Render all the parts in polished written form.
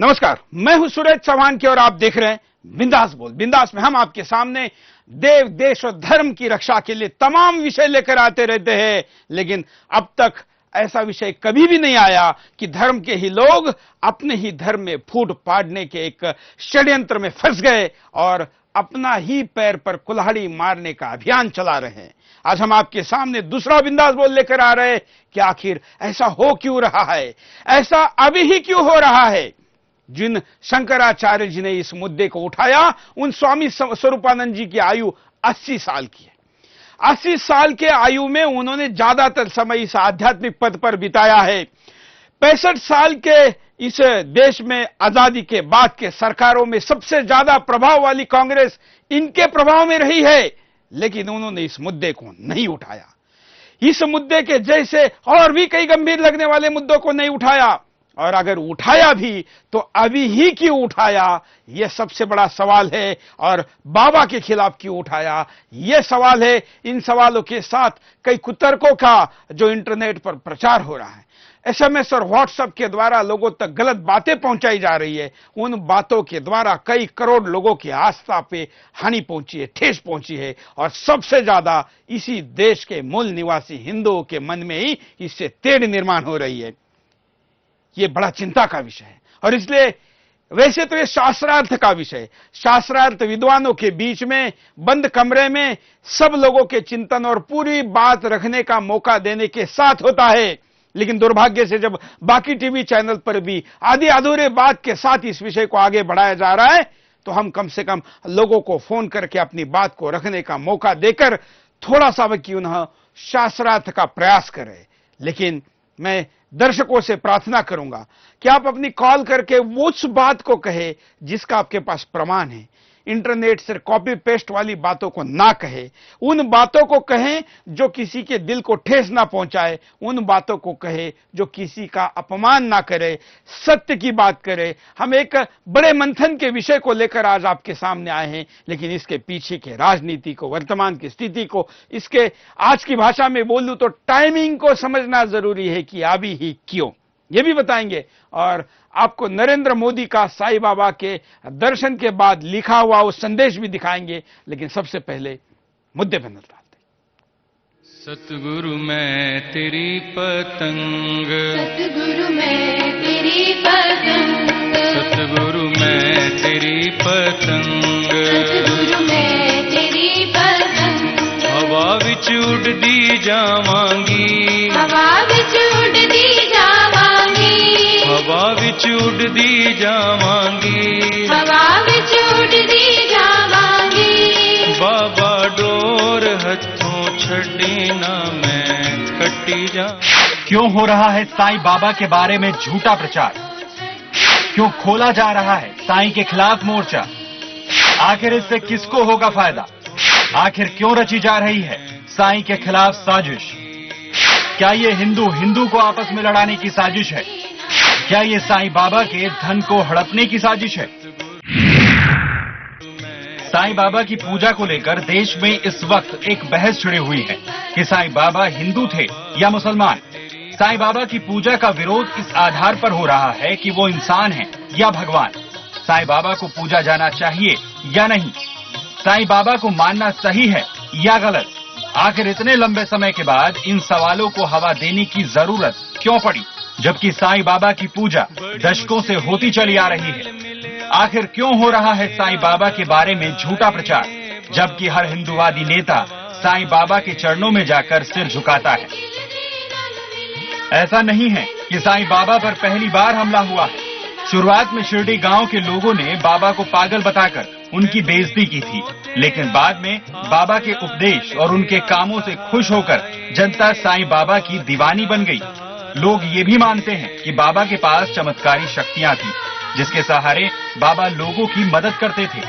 नमस्कार, मैं हूं सुरेश चौहान की और आप देख रहे हैं बिंदास बोल। बिंदास में हम आपके सामने देव, देश और धर्म की रक्षा के लिए तमाम विषय लेकर आते रहते हैं, लेकिन अब तक ऐसा विषय कभी भी नहीं आया कि धर्म के ही लोग अपने ही धर्म में फूट पाड़ने के एक षड्यंत्र में फंस गए और अपना ही पैर पर कुल्हाड़ी मारने का अभियान चला रहे हैं। आज हम आपके सामने दूसरा बिंदास बोल लेकर आ रहे हैं कि आखिर ऐसा हो क्यों रहा है, ऐसा अभी ही क्यों हो रहा है। जिन शंकराचार्य जी ने इस मुद्दे को उठाया, उन स्वामी स्वरूपानंद जी की आयु 80 साल की है। 80 साल के आयु में उन्होंने ज्यादातर समय इस आध्यात्मिक पद पर बिताया है। 65 साल के इस देश में आजादी के बाद के सरकारों में सबसे ज्यादा प्रभाव वाली कांग्रेस इनके प्रभाव में रही है, लेकिन उन्होंने इस मुद्दे को नहीं उठाया। इस मुद्दे के जैसे और भी कई गंभीर लगने वाले मुद्दों को नहीं उठाया, और अगर उठाया भी तो अभी ही क्यों उठाया, यह सबसे बड़ा सवाल है। और बाबा के खिलाफ क्यों उठाया, यह सवाल है। इन सवालों के साथ कई कुतर्कों का जो इंटरनेट पर प्रचार हो रहा है, एसएमएस और व्हाट्सएप के द्वारा लोगों तक गलत बातें पहुंचाई जा रही है, उन बातों के द्वारा कई करोड़ लोगों की आस्था पे हानि पहुंची है, ठेस पहुंची है, और सबसे ज्यादा इसी देश के मूल निवासी हिंदुओं के मन में ही इससे तेढ़ निर्माण हो रही है। ये बड़ा चिंता का विषय है, और इसलिए वैसे तो ये शास्त्रार्थ का विषय, शास्त्रार्थ विद्वानों के बीच में बंद कमरे में सब लोगों के चिंतन और पूरी बात रखने का मौका देने के साथ होता है, लेकिन दुर्भाग्य से जब बाकी टीवी चैनल पर भी आधी अधूरे बात के साथ इस विषय को आगे बढ़ाया जा रहा है, तो हम कम से कम लोगों को फोन करके अपनी बात को रखने का मौका देकर थोड़ा सा भी क्यों न शास्त्रार्थ का प्रयास करें। लेकिन मैं दर्शकों से प्रार्थना करूंगा कि आप अपनी कॉल करके वो उस बात को कहे जिसका आपके पास प्रमाण है। इंटरनेट से कॉपी पेस्ट वाली बातों को ना कहे, उन बातों को कहें जो किसी के दिल को ठेस ना पहुंचाए, उन बातों को कहे जो किसी का अपमान ना करे, सत्य की बात करे। हम एक बड़े मंथन के विषय को लेकर आज आपके सामने आए हैं, लेकिन इसके पीछे के राजनीति को, वर्तमान की स्थिति को, इसके आज की भाषा में बोलूं तो टाइमिंग को समझना जरूरी है कि अभी ही क्यों, ये भी बताएंगे। और आपको नरेंद्र मोदी का साईं बाबा के दर्शन के बाद लिखा हुआ वो संदेश भी दिखाएंगे, लेकिन सबसे पहले मुद्दे पर नजर डालते हैं। सतगुरु मैं तेरी पतंग, सतगुरु मैं तेरी पतंग, सतगुरु मैं तेरी पतंग, सतगुरु मैं तेरी पतंग। हवा विच उड़दी जावांगी, हवा विच उड़दी जावांगी, हवा विच उड़दी जावांगी, हवा विच उड़दी जावांगी। बाबा डोर हथों छड़ी ना मैं कटी जा। क्यों हो रहा है साईं बाबा के बारे में झूठा प्रचार? क्यों खोला जा रहा है साईं के खिलाफ मोर्चा? आखिर इससे किसको होगा फायदा? आखिर क्यों रची जा रही है साईं के खिलाफ साजिश? क्या ये हिंदू हिंदू को आपस में लड़ाने की साजिश है? क्या ये साईं बाबा के धन को हड़पने की साजिश है? साईं बाबा की पूजा को लेकर देश में इस वक्त एक बहस छिड़ी हुई है कि साईं बाबा हिंदू थे या मुसलमान। साईं बाबा की पूजा का विरोध इस आधार पर हो रहा है कि वो इंसान हैं या भगवान। साईं बाबा को पूजा जाना चाहिए या नहीं? साईं बाबा को मानना सही है या गलत? आखिर इतने लंबे समय के बाद इन सवालों को हवा देने की जरूरत क्यों पड़ी, जबकि साईं बाबा की पूजा दशकों से होती चली आ रही है? आखिर क्यों हो रहा है साईं बाबा के बारे में झूठा प्रचार, जबकि हर हिंदूवादी नेता साईं बाबा के चरणों में जाकर सिर झुकाता है? ऐसा नहीं है कि साईं बाबा पर पहली बार हमला हुआ है। शुरुआत में शिरडी गांव के लोगों ने बाबा को पागल बताकर उनकी बेइज्जती की थी, लेकिन बाद में बाबा के उपदेश और उनके कामों से खुश होकर जनता साईं बाबा की दीवानी बन गई। लोग ये भी मानते हैं कि बाबा के पास चमत्कारी शक्तियां थी, जिसके सहारे बाबा लोगों की मदद करते थे।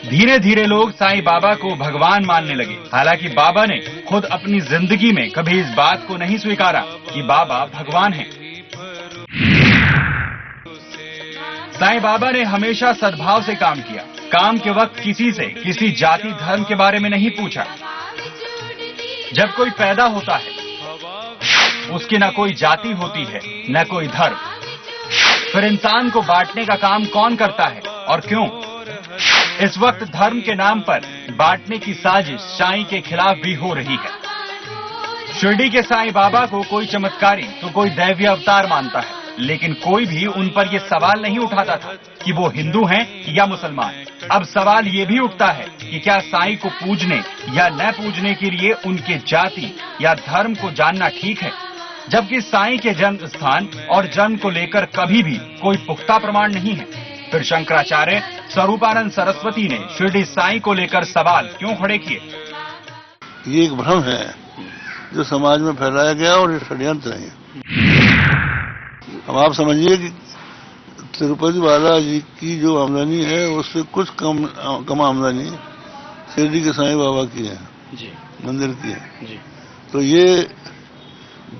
धीरे धीरे लोग साईं बाबा को भगवान मानने लगे। हालांकि बाबा ने खुद अपनी जिंदगी में कभी इस बात को नहीं स्वीकारा कि बाबा भगवान हैं। साईं बाबा ने हमेशा सद्भाव से काम किया। काम के वक्त किसी से किसी जाति धर्म के बारे में नहीं पूछा। जब कोई पैदा होता है उसकी न कोई जाति होती है न कोई धर्म। फिर इंसान को बांटने का काम कौन करता है और क्यों? इस वक्त धर्म के नाम पर बांटने की साजिश साईं के खिलाफ भी हो रही है। शिरडी के साईं बाबा को कोई चमत्कारी तो कोई दैवीय अवतार मानता है, लेकिन कोई भी उन पर यह सवाल नहीं उठाता था कि वो हिंदू हैं या मुसलमान। अब सवाल ये भी उठता है कि क्या साईं को पूजने या न पूजने के लिए उनके जाति या धर्म को जानना ठीक है, जबकि साईं के जन्म स्थान और जन्म को लेकर कभी भी कोई पुख्ता प्रमाण नहीं है। फिर शंकराचार्य स्वरूपानंद सरस्वती ने शिरडी साईं को लेकर सवाल क्यों खड़े किए? ये एक भ्रम है जो समाज में फैलाया गया और ये षड्यंत्र है। अब आप समझिए कि तिरुपति बालाजी की जो आमदनी है उससे कुछ कम आमदनी शिरडी के साईं बाबा की है जी, मंदिर की है जी। तो ये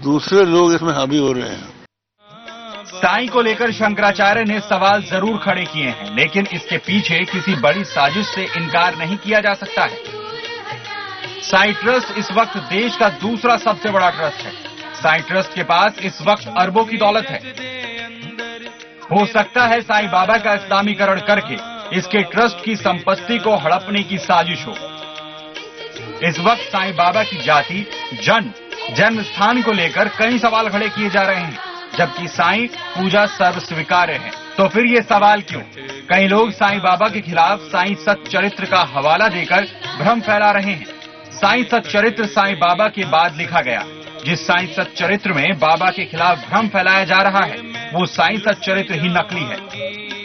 दूसरे लोग इसमें हावी हो रहे हैं। साईं को लेकर शंकराचार्य ने सवाल जरूर खड़े किए हैं, लेकिन इसके पीछे किसी बड़ी साजिश से इनकार नहीं किया जा सकता है। साईं ट्रस्ट इस वक्त देश का दूसरा सबसे बड़ा ट्रस्ट है। साईं ट्रस्ट के पास इस वक्त अरबों की दौलत है। हो सकता है साईं बाबा का इस्लामीकरण करके इसके ट्रस्ट की संपत्ति को हड़पने की साजिश हो। इस वक्त साईं बाबा की जाति, जन्म स्थान को लेकर कई सवाल खड़े किए जा रहे हैं, जबकि साईं पूजा सर्व स्वीकार्य है। तो फिर ये सवाल क्यों? कई लोग साईं बाबा के खिलाफ साईं सच्चरित्र का हवाला देकर भ्रम फैला रहे हैं। साईं सच्चरित्र साईं बाबा के बाद लिखा गया। जिस साईं सच्चरित्र में बाबा के खिलाफ भ्रम फैलाया जा रहा है वो साईं सच्चरित्र ही नकली है।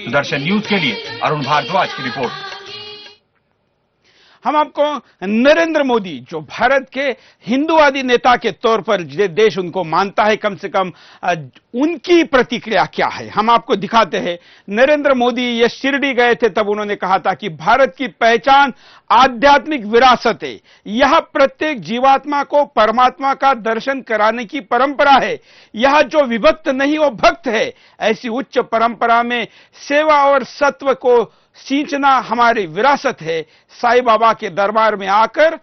सुदर्शन न्यूज के लिए अरुण भारद्वाज की रिपोर्ट। हम आपको नरेंद्र मोदी, जो भारत के हिंदूवादी नेता के तौर पर देश उनको मानता है, कम से कम उनकी प्रतिक्रिया क्या है हम आपको दिखाते हैं। नरेंद्र मोदी ये शिरडी गए थे, तब उन्होंने कहा था कि भारत की पहचान आध्यात्मिक विरासत है। यह प्रत्येक जीवात्मा को परमात्मा का दर्शन कराने की परंपरा है। यह जो विभक्त नहीं वो भक्त है। ऐसी उच्च परंपरा में सेवा और सत्व को सींचना हमारी विरासत है। साईं बाबा के दरबार में आकर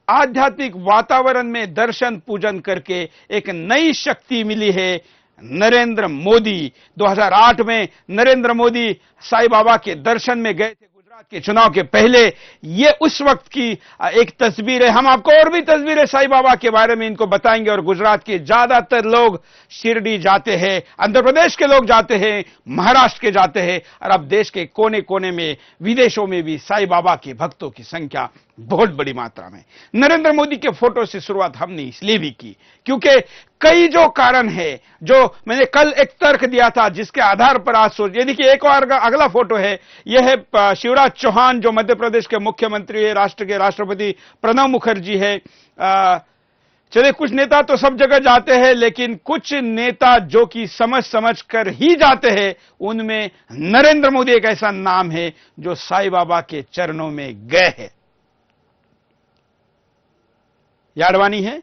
आध्यात्मिक वातावरण में दर्शन पूजन करके एक नई शक्ति मिली है। नरेंद्र मोदी 2008 में नरेंद्र मोदी साईं बाबा के दर्शन में गए थे गुजरात के चुनाव के पहले। ये उस वक्त की एक तस्वीर है। हम आपको और भी तस्वीरें साईं बाबा के बारे में इनको बताएंगे। और गुजरात के ज्यादातर लोग शिरडी जाते हैं, आंध्र प्रदेश के लोग जाते हैं, महाराष्ट्र के जाते हैं, और अब देश के कोने कोने में, विदेशों में भी साईं बाबा के भक्तों की संख्या बहुत बड़ी मात्रा में। नरेंद्र मोदी के फोटो से शुरुआत हमने इसलिए भी की क्योंकि कई जो कारण है, जो मैंने कल एक तर्क दिया था जिसके आधार पर आज सोच, ये देखिए एक और अगला फोटो है। यह है शिवराज चौहान, जो मध्य प्रदेश के मुख्यमंत्री है, राष्ट्र के राष्ट्रपति प्रणब मुखर्जी है। चले, कुछ नेता तो सब जगह जाते हैं, लेकिन कुछ नेता जो कि समझ कर ही जाते हैं, उनमें नरेंद्र मोदी एक ऐसा नाम है जो साईं बाबा के चरणों में गए हैं। ये आडवाणी है।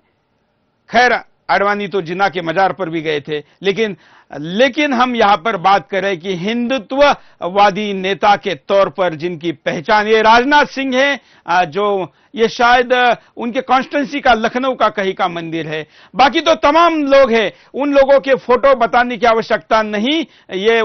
खैर, आडवाणी तो जिन्ना के मजार पर भी गए थे, लेकिन हम यहां पर बात करें कि हिंदुत्ववादी नेता के तौर पर जिनकी पहचान, ये राजनाथ सिंह है, जो ये शायद उनके कॉन्स्टिट्यूंसी का लखनऊ का कहीं का मंदिर है। बाकी तो तमाम लोग हैं, उन लोगों के फोटो बताने की आवश्यकता नहीं। ये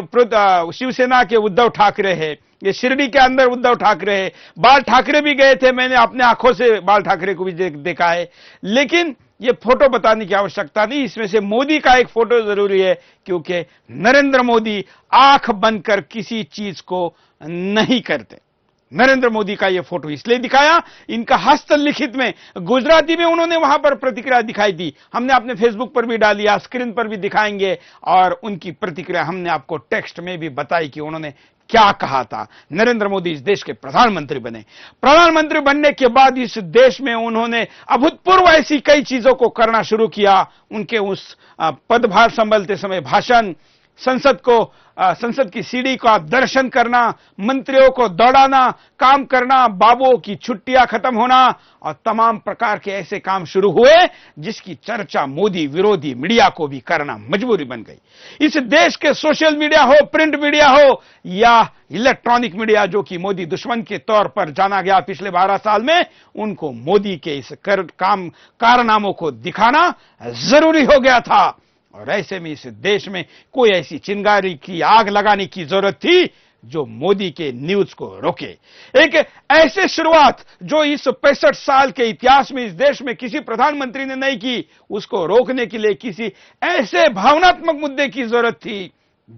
शिवसेना के उद्धव ठाकरे है, ये शिरडी के अंदर उद्धव ठाकरे है। बाल ठाकरे भी गए थे, मैंने अपने आंखों से बाल ठाकरे को भी देखा है, लेकिन ये फोटो बताने की आवश्यकता नहीं। इसमें से मोदी का एक फोटो जरूरी है क्योंकि नरेंद्र मोदी आंख बंद कर किसी चीज को नहीं करते। नरेंद्र मोदी का यह फोटो इसलिए दिखाया, इनका हस्तलिखित में गुजराती में उन्होंने वहां पर प्रतिक्रिया दिखाई दी। हमने अपने फेसबुक पर भी डाली, स्क्रीन पर भी दिखाएंगे, और उनकी प्रतिक्रिया हमने आपको टेक्स्ट में भी बताई कि उन्होंने क्या कहा था। नरेंद्र मोदी इस देश के प्रधानमंत्री बने। प्रधानमंत्री बनने के बाद इस देश में उन्होंने अभूतपूर्व ऐसी कई चीजों को करना शुरू किया। उनके उस पदभार संभालते समय भाषण, संसद की सीढ़ी का दर्शन करना, मंत्रियों को दौड़ाना, काम करना, बाबुओं की छुट्टियां खत्म होना और तमाम प्रकार के ऐसे काम शुरू हुए जिसकी चर्चा मोदी विरोधी मीडिया को भी करना मजबूरी बन गई। इस देश के सोशल मीडिया हो, प्रिंट मीडिया हो या इलेक्ट्रॉनिक मीडिया, जो कि मोदी दुश्मन के तौर पर जाना गया पिछले 12 साल में, उनको मोदी के इस कारनामों को दिखाना जरूरी हो गया था। और ऐसे में इस देश में कोई ऐसी चिंगारी की आग लगाने की जरूरत थी जो मोदी के न्यूज को रोके। एक ऐसे शुरुआत जो इस 65 साल के इतिहास में इस देश में किसी प्रधानमंत्री ने नहीं की, उसको रोकने के लिए किसी ऐसे भावनात्मक मुद्दे की जरूरत थी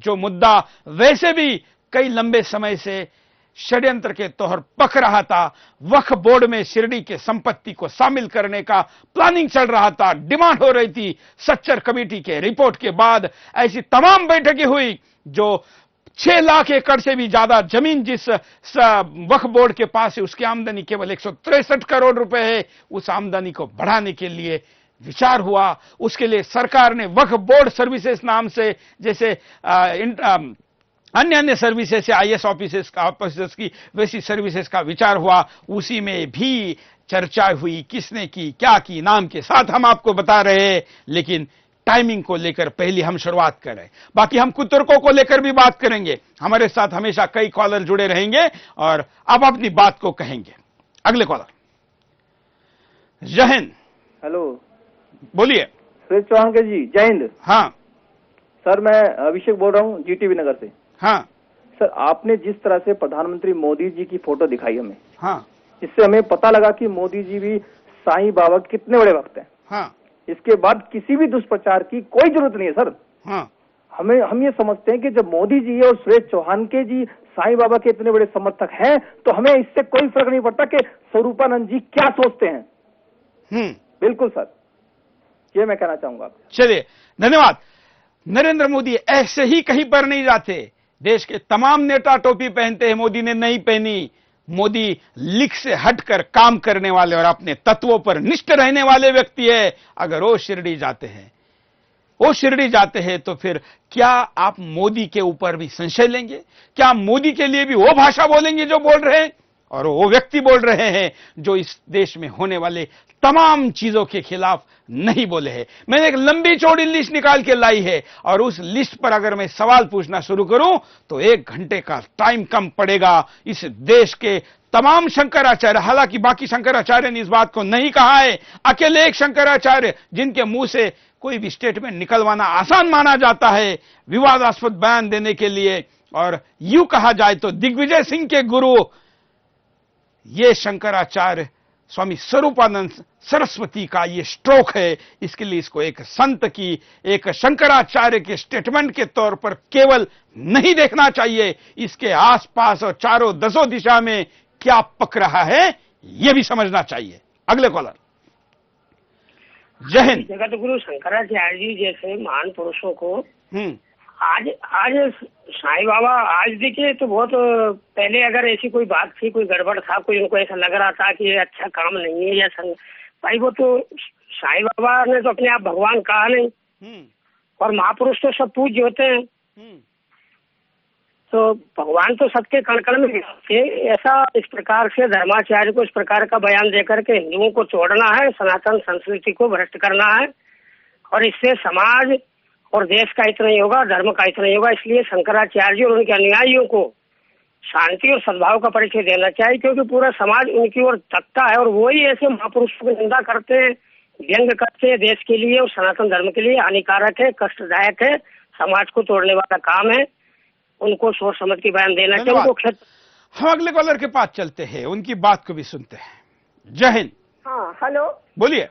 जो मुद्दा वैसे भी कई लंबे समय से षड्यंत्र के तौर पक रहा था। वक्फ बोर्ड में शिरडी के संपत्ति को शामिल करने का प्लानिंग चल रहा था, डिमांड हो रही थी। सच्चर कमेटी के रिपोर्ट के बाद ऐसी तमाम बैठकें हुई जो 6 लाख एकड़ से भी ज्यादा जमीन जिस वक्फ बोर्ड के पास है, उसकी आमदनी केवल 163 करोड़ रुपए है। उस आमदनी को बढ़ाने के लिए विचार हुआ। उसके लिए सरकार ने वक्फ बोर्ड सर्विसेज नाम से, जैसे अन्य सर्विसेज से आईएएस ऑफिसर्स की वैसी सर्विसेज का विचार हुआ। उसी में भी चर्चा हुई, किसने की, क्या की, नाम के साथ हम आपको बता रहे हैं। लेकिन टाइमिंग को लेकर पहले हम शुरुआत करें, बाकी हम कुतर्कों को लेकर भी बात करेंगे। हमारे साथ हमेशा कई कॉलर जुड़े रहेंगे और अब अपनी बात को कहेंगे। अगले कॉलर, जय हिंद। हेलो, बोलिए। सुरेश चौहान के जी, जय हिंद। हाँ सर, मैं अभिषेक बोल रहा हूँ, जीटीवी नगर से। हाँ सर, आपने जिस तरह से प्रधानमंत्री मोदी जी की फोटो दिखाई हमें, हाँ, इससे हमें पता लगा कि मोदी जी भी साईं बाबा के कितने बड़े भक्त हैं। हाँ, इसके बाद किसी भी दुष्प्रचार की कोई जरूरत नहीं है सर। हाँ, हम ये समझते हैं कि जब मोदी जी और सुरेश चौहान के जी साईं बाबा के इतने बड़े समर्थक हैं, तो हमें इससे कोई फर्क नहीं पड़ता कि स्वरूपानंद जी क्या सोचते हैं। बिल्कुल सर, ये मैं कहना चाहूंगा। चलिए, धन्यवाद। नरेंद्र मोदी ऐसे ही कहीं पर नहीं जाते। देश के तमाम नेता टोपी पहनते हैं, मोदी ने नहीं पहनी। मोदी लिख से हटकर काम करने वाले और अपने तत्वों पर निष्ठ रहने वाले व्यक्ति है। अगर वो शिरडी जाते हैं तो फिर क्या आप मोदी के ऊपर भी संशय लेंगे? क्या मोदी के लिए भी वो भाषा बोलेंगे जो बोल रहे हैं और वो व्यक्ति बोल रहे हैं जो इस देश में होने वाले तमाम चीजों के खिलाफ नहीं बोले हैं? मैंने एक लंबी चौड़ी लिस्ट निकाल के लाई है और उस लिस्ट पर अगर मैं सवाल पूछना शुरू करूं तो 1 घंटे का टाइम कम पड़ेगा। इस देश के तमाम शंकराचार्य, हालांकि बाकी शंकराचार्य ने इस बात को नहीं कहा है, अकेले एक शंकराचार्य जिनके मुंह से कोई भी स्टेटमेंट निकलवाना आसान माना जाता है विवादास्पद बयान देने के लिए, और यूं कहा जाए तो दिग्विजय सिंह के गुरु ये शंकराचार्य स्वामी स्वरूपानंद सरस्वती का ये स्ट्रोक है। इसके लिए इसको एक संत की, एक शंकराचार्य के स्टेटमेंट के तौर पर केवल नहीं देखना चाहिए, इसके आसपास और चारों दसों दिशा में क्या पक रहा है यह भी समझना चाहिए। अगले कॉलर, जय हिंद। जगत गुरु शंकराचार्य जी जैसे महान पुरुषों को आज साईं बाबा, आज देखिए तो बहुत पहले अगर ऐसी कोई बात थी, कोई गड़बड़ था, कोई उनको ऐसा लग रहा था कि ये अच्छा काम नहीं है या भाई, वो तो साईं बाबा ने तो अपने आप भगवान कहा नहीं, और महापुरुष तो सब पूज्य होते हैं। तो भगवान तो सबके कण कण में थे। ऐसा इस प्रकार से धर्माचार्य को इस प्रकार का बयान देकर के हिंदुओं को तोड़ना है, सनातन संस्कृति को भ्रष्ट करना है, और इससे समाज और देश का हित नहीं होगा, धर्म का हित नहीं होगा। इसलिए शंकराचार्य और उनके अनुयायियों को शांति और सद्भाव का परिचय देना चाहिए, क्योंकि पूरा समाज उनकी ओर तकता है और वही ऐसे महापुरुषों की निंदा करते हैं, व्यंग करते हैं। देश के लिए और सनातन धर्म के लिए हानिकारक है, कष्टदायक है, समाज को तोड़ने वाला काम है। उनको सोच समझ के बयान देना चाहिए। हम अगले कॉलर के पास चलते हैं, उनकी बात को भी सुनते हैं। जय हिंद। हाँ, हेलो, बोलिए।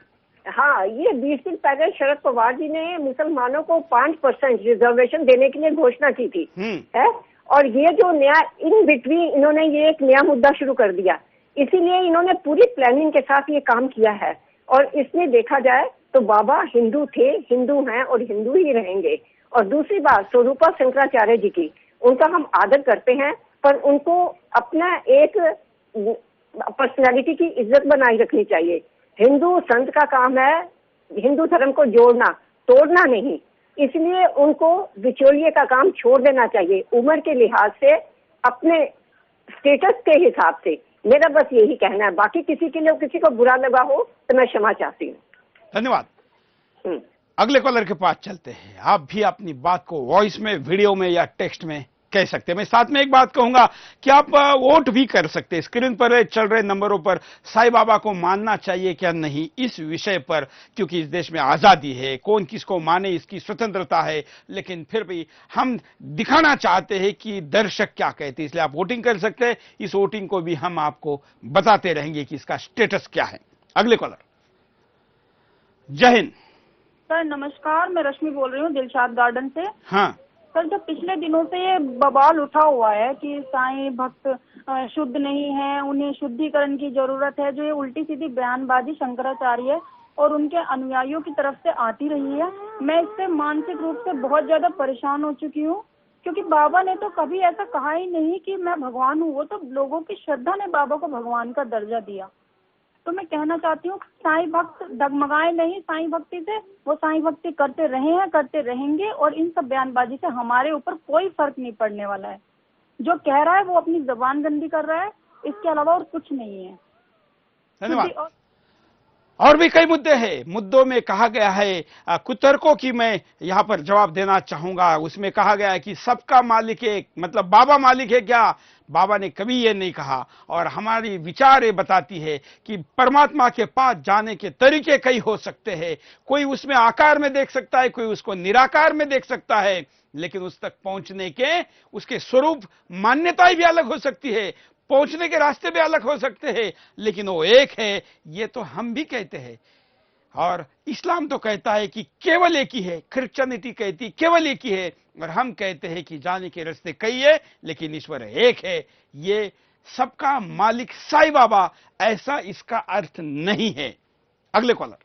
हाँ, ये 20 दिन पहले शरद पवार जी ने मुसलमानों को 5% रिजर्वेशन देने के लिए घोषणा की थी, है? और ये जो नया इन बिटवीन इन्होंने ये एक नया मुद्दा शुरू कर दिया, इसीलिए इन्होंने पूरी प्लानिंग के साथ ये काम किया है। और इसमें देखा जाए तो बाबा हिंदू थे, हिंदू हैं और हिंदू ही रहेंगे। और दूसरी बात, स्वरूपा शंकराचार्य जी की, उनका हम आदर करते हैं, पर उनको अपना एक पर्सनालिटी की इज्जत बनाए रखनी चाहिए। हिंदू संत का काम है हिंदू धर्म को जोड़ना, तोड़ना नहीं। इसलिए उनको बिचौलिए का काम छोड़ देना चाहिए, उम्र के लिहाज से, अपने स्टेटस के हिसाब से। मेरा बस यही कहना है, बाकी किसी के लिए किसी को बुरा लगा हो तो मैं क्षमा चाहती हूँ। धन्यवाद। अगले कॉलर के पास चलते हैं। आप भी अपनी बात को वॉइस में, वीडियो में या टेक्स्ट में कह सकते हैं। मैं साथ में एक बात कहूंगा कि आप वोट भी कर सकते हैं। स्क्रीन पर चल रहे नंबरों पर साईं बाबा को मानना चाहिए क्या नहीं, इस विषय पर, क्योंकि इस देश में आजादी है, कौन किसको माने इसकी स्वतंत्रता है, लेकिन फिर भी हम दिखाना चाहते हैं कि दर्शक क्या कहते हैं, इसलिए आप वोटिंग कर सकते हैं। इस वोटिंग को भी हम आपको बताते रहेंगे कि इसका स्टेटस क्या है। अगले कॉलर। जय हिंद सर, नमस्कार। मैं रश्मि बोल रही हूँ दिलशाद गार्डन से। हाँ सर, जो पिछले दिनों से ये बवाल उठा हुआ है कि साईं भक्त शुद्ध नहीं है, उन्हें शुद्धिकरण की जरूरत है, जो ये उल्टी सीधी बयानबाजी शंकराचार्य और उनके अनुयायियों की तरफ से आती रही है, मैं इससे मानसिक रूप से बहुत ज्यादा परेशान हो चुकी हूँ। क्योंकि बाबा ने तो कभी ऐसा कहा ही नहीं कि मैं भगवान हूँ। वो तो लोगों की श्रद्धा ने बाबा को भगवान का दर्जा दिया। तो मैं कहना चाहती हूँ साईं भक्त डगमगाए नहीं साईं भक्ति से, वो साईं भक्ति करते रहे हैं, करते रहेंगे, और इन सब बयानबाजी से हमारे ऊपर कोई फर्क नहीं पड़ने वाला है। जो कह रहा है वो अपनी जबान गंदी कर रहा है, इसके अलावा और कुछ नहीं है। धन्यवाद। और भी कई मुद्दे हैं। मुद्दों में कहा गया है, कुतर्कों की मैं यहां पर जवाब देना चाहूंगा। उसमें कहा गया है कि सबका मालिक एक, मतलब बाबा मालिक है क्या? बाबा ने कभी ये नहीं कहा। और हमारी विचार ये बताती है कि परमात्मा के पास जाने के तरीके कई हो सकते हैं। कोई उसमें आकार में देख सकता है, कोई उसको निराकार में देख सकता है, लेकिन उस तक पहुंचने के उसके स्वरूप मान्यताएं भी अलग हो सकती है, पहुंचने के रास्ते भी अलग हो सकते हैं, लेकिन वो एक है। ये तो हम भी कहते हैं, और इस्लाम तो कहता है कि केवल एक ही है, क्रिश्चियनिटी कहती केवल एक ही है, और हम कहते हैं कि जाने के रास्ते कई है लेकिन ईश्वर एक है। ये सबका मालिक साईं बाबा, ऐसा इसका अर्थ नहीं है। अगले कॉलर।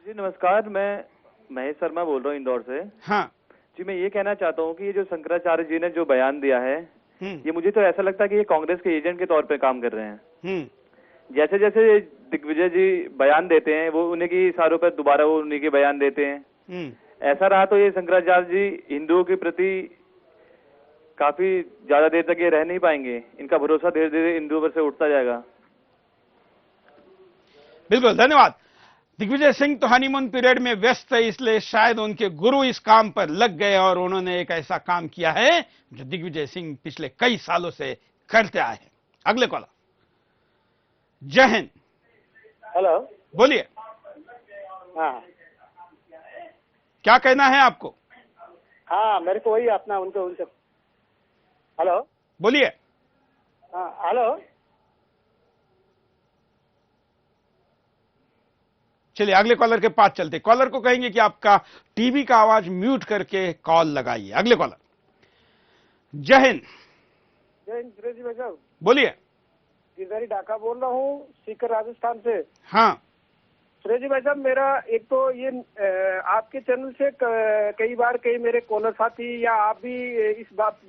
जी नमस्कार, मैं महेश शर्मा बोल रहा हूँ इंदौर से। हाँ जी, मैं ये कहना चाहता हूँ कि ये जो शंकराचार्य जी ने जो बयान दिया है, ये मुझे तो ऐसा लगता है कि ये कांग्रेस के एजेंट के तौर पे काम कर रहे हैं। जैसे जैसे दिग्विजय जी बयान देते हैं, वो उन्हीं की इशारों पर दोबारा वो उन्हीं के बयान देते हैं। ऐसा रहा तो ये शंकराचार्य जी हिंदुओं के प्रति काफी ज्यादा देर तक ये रह नहीं पाएंगे। इनका भरोसा धीरे धीरे हिंदुओं पर से उठता जाएगा। बिल्कुल, धन्यवाद। दिग्विजय सिंह तो हनीमून पीरियड में व्यस्त है, इसलिए शायद उनके गुरु इस काम पर लग गए और उन्होंने एक ऐसा काम किया है जो दिग्विजय सिंह पिछले कई सालों से करते आए हैं। अगले कॉलर। जय हिंद। हेलो, बोलिए। हाँ, क्या कहना है आपको? हाँ, मेरे को वही अपना उनसे हेलो, बोलिए। हाँ, हेलो। चलिए अगले कॉलर के पास चलते। कॉलर को कहेंगे कि आपका टीवी का आवाज म्यूट करके कॉल लगाइए। अगले कॉलर। जय हिंद। जय हिंद सुरेश जी भाई साहब। बोलिए। गिरधारी ढाका बोल रहा हूँ, सीकर राजस्थान से। हाँ सुरेश जी भाई साहब, मेरा एक तो ये आपके चैनल से कई बार कई मेरे कॉलर साथी या आप भी इस बात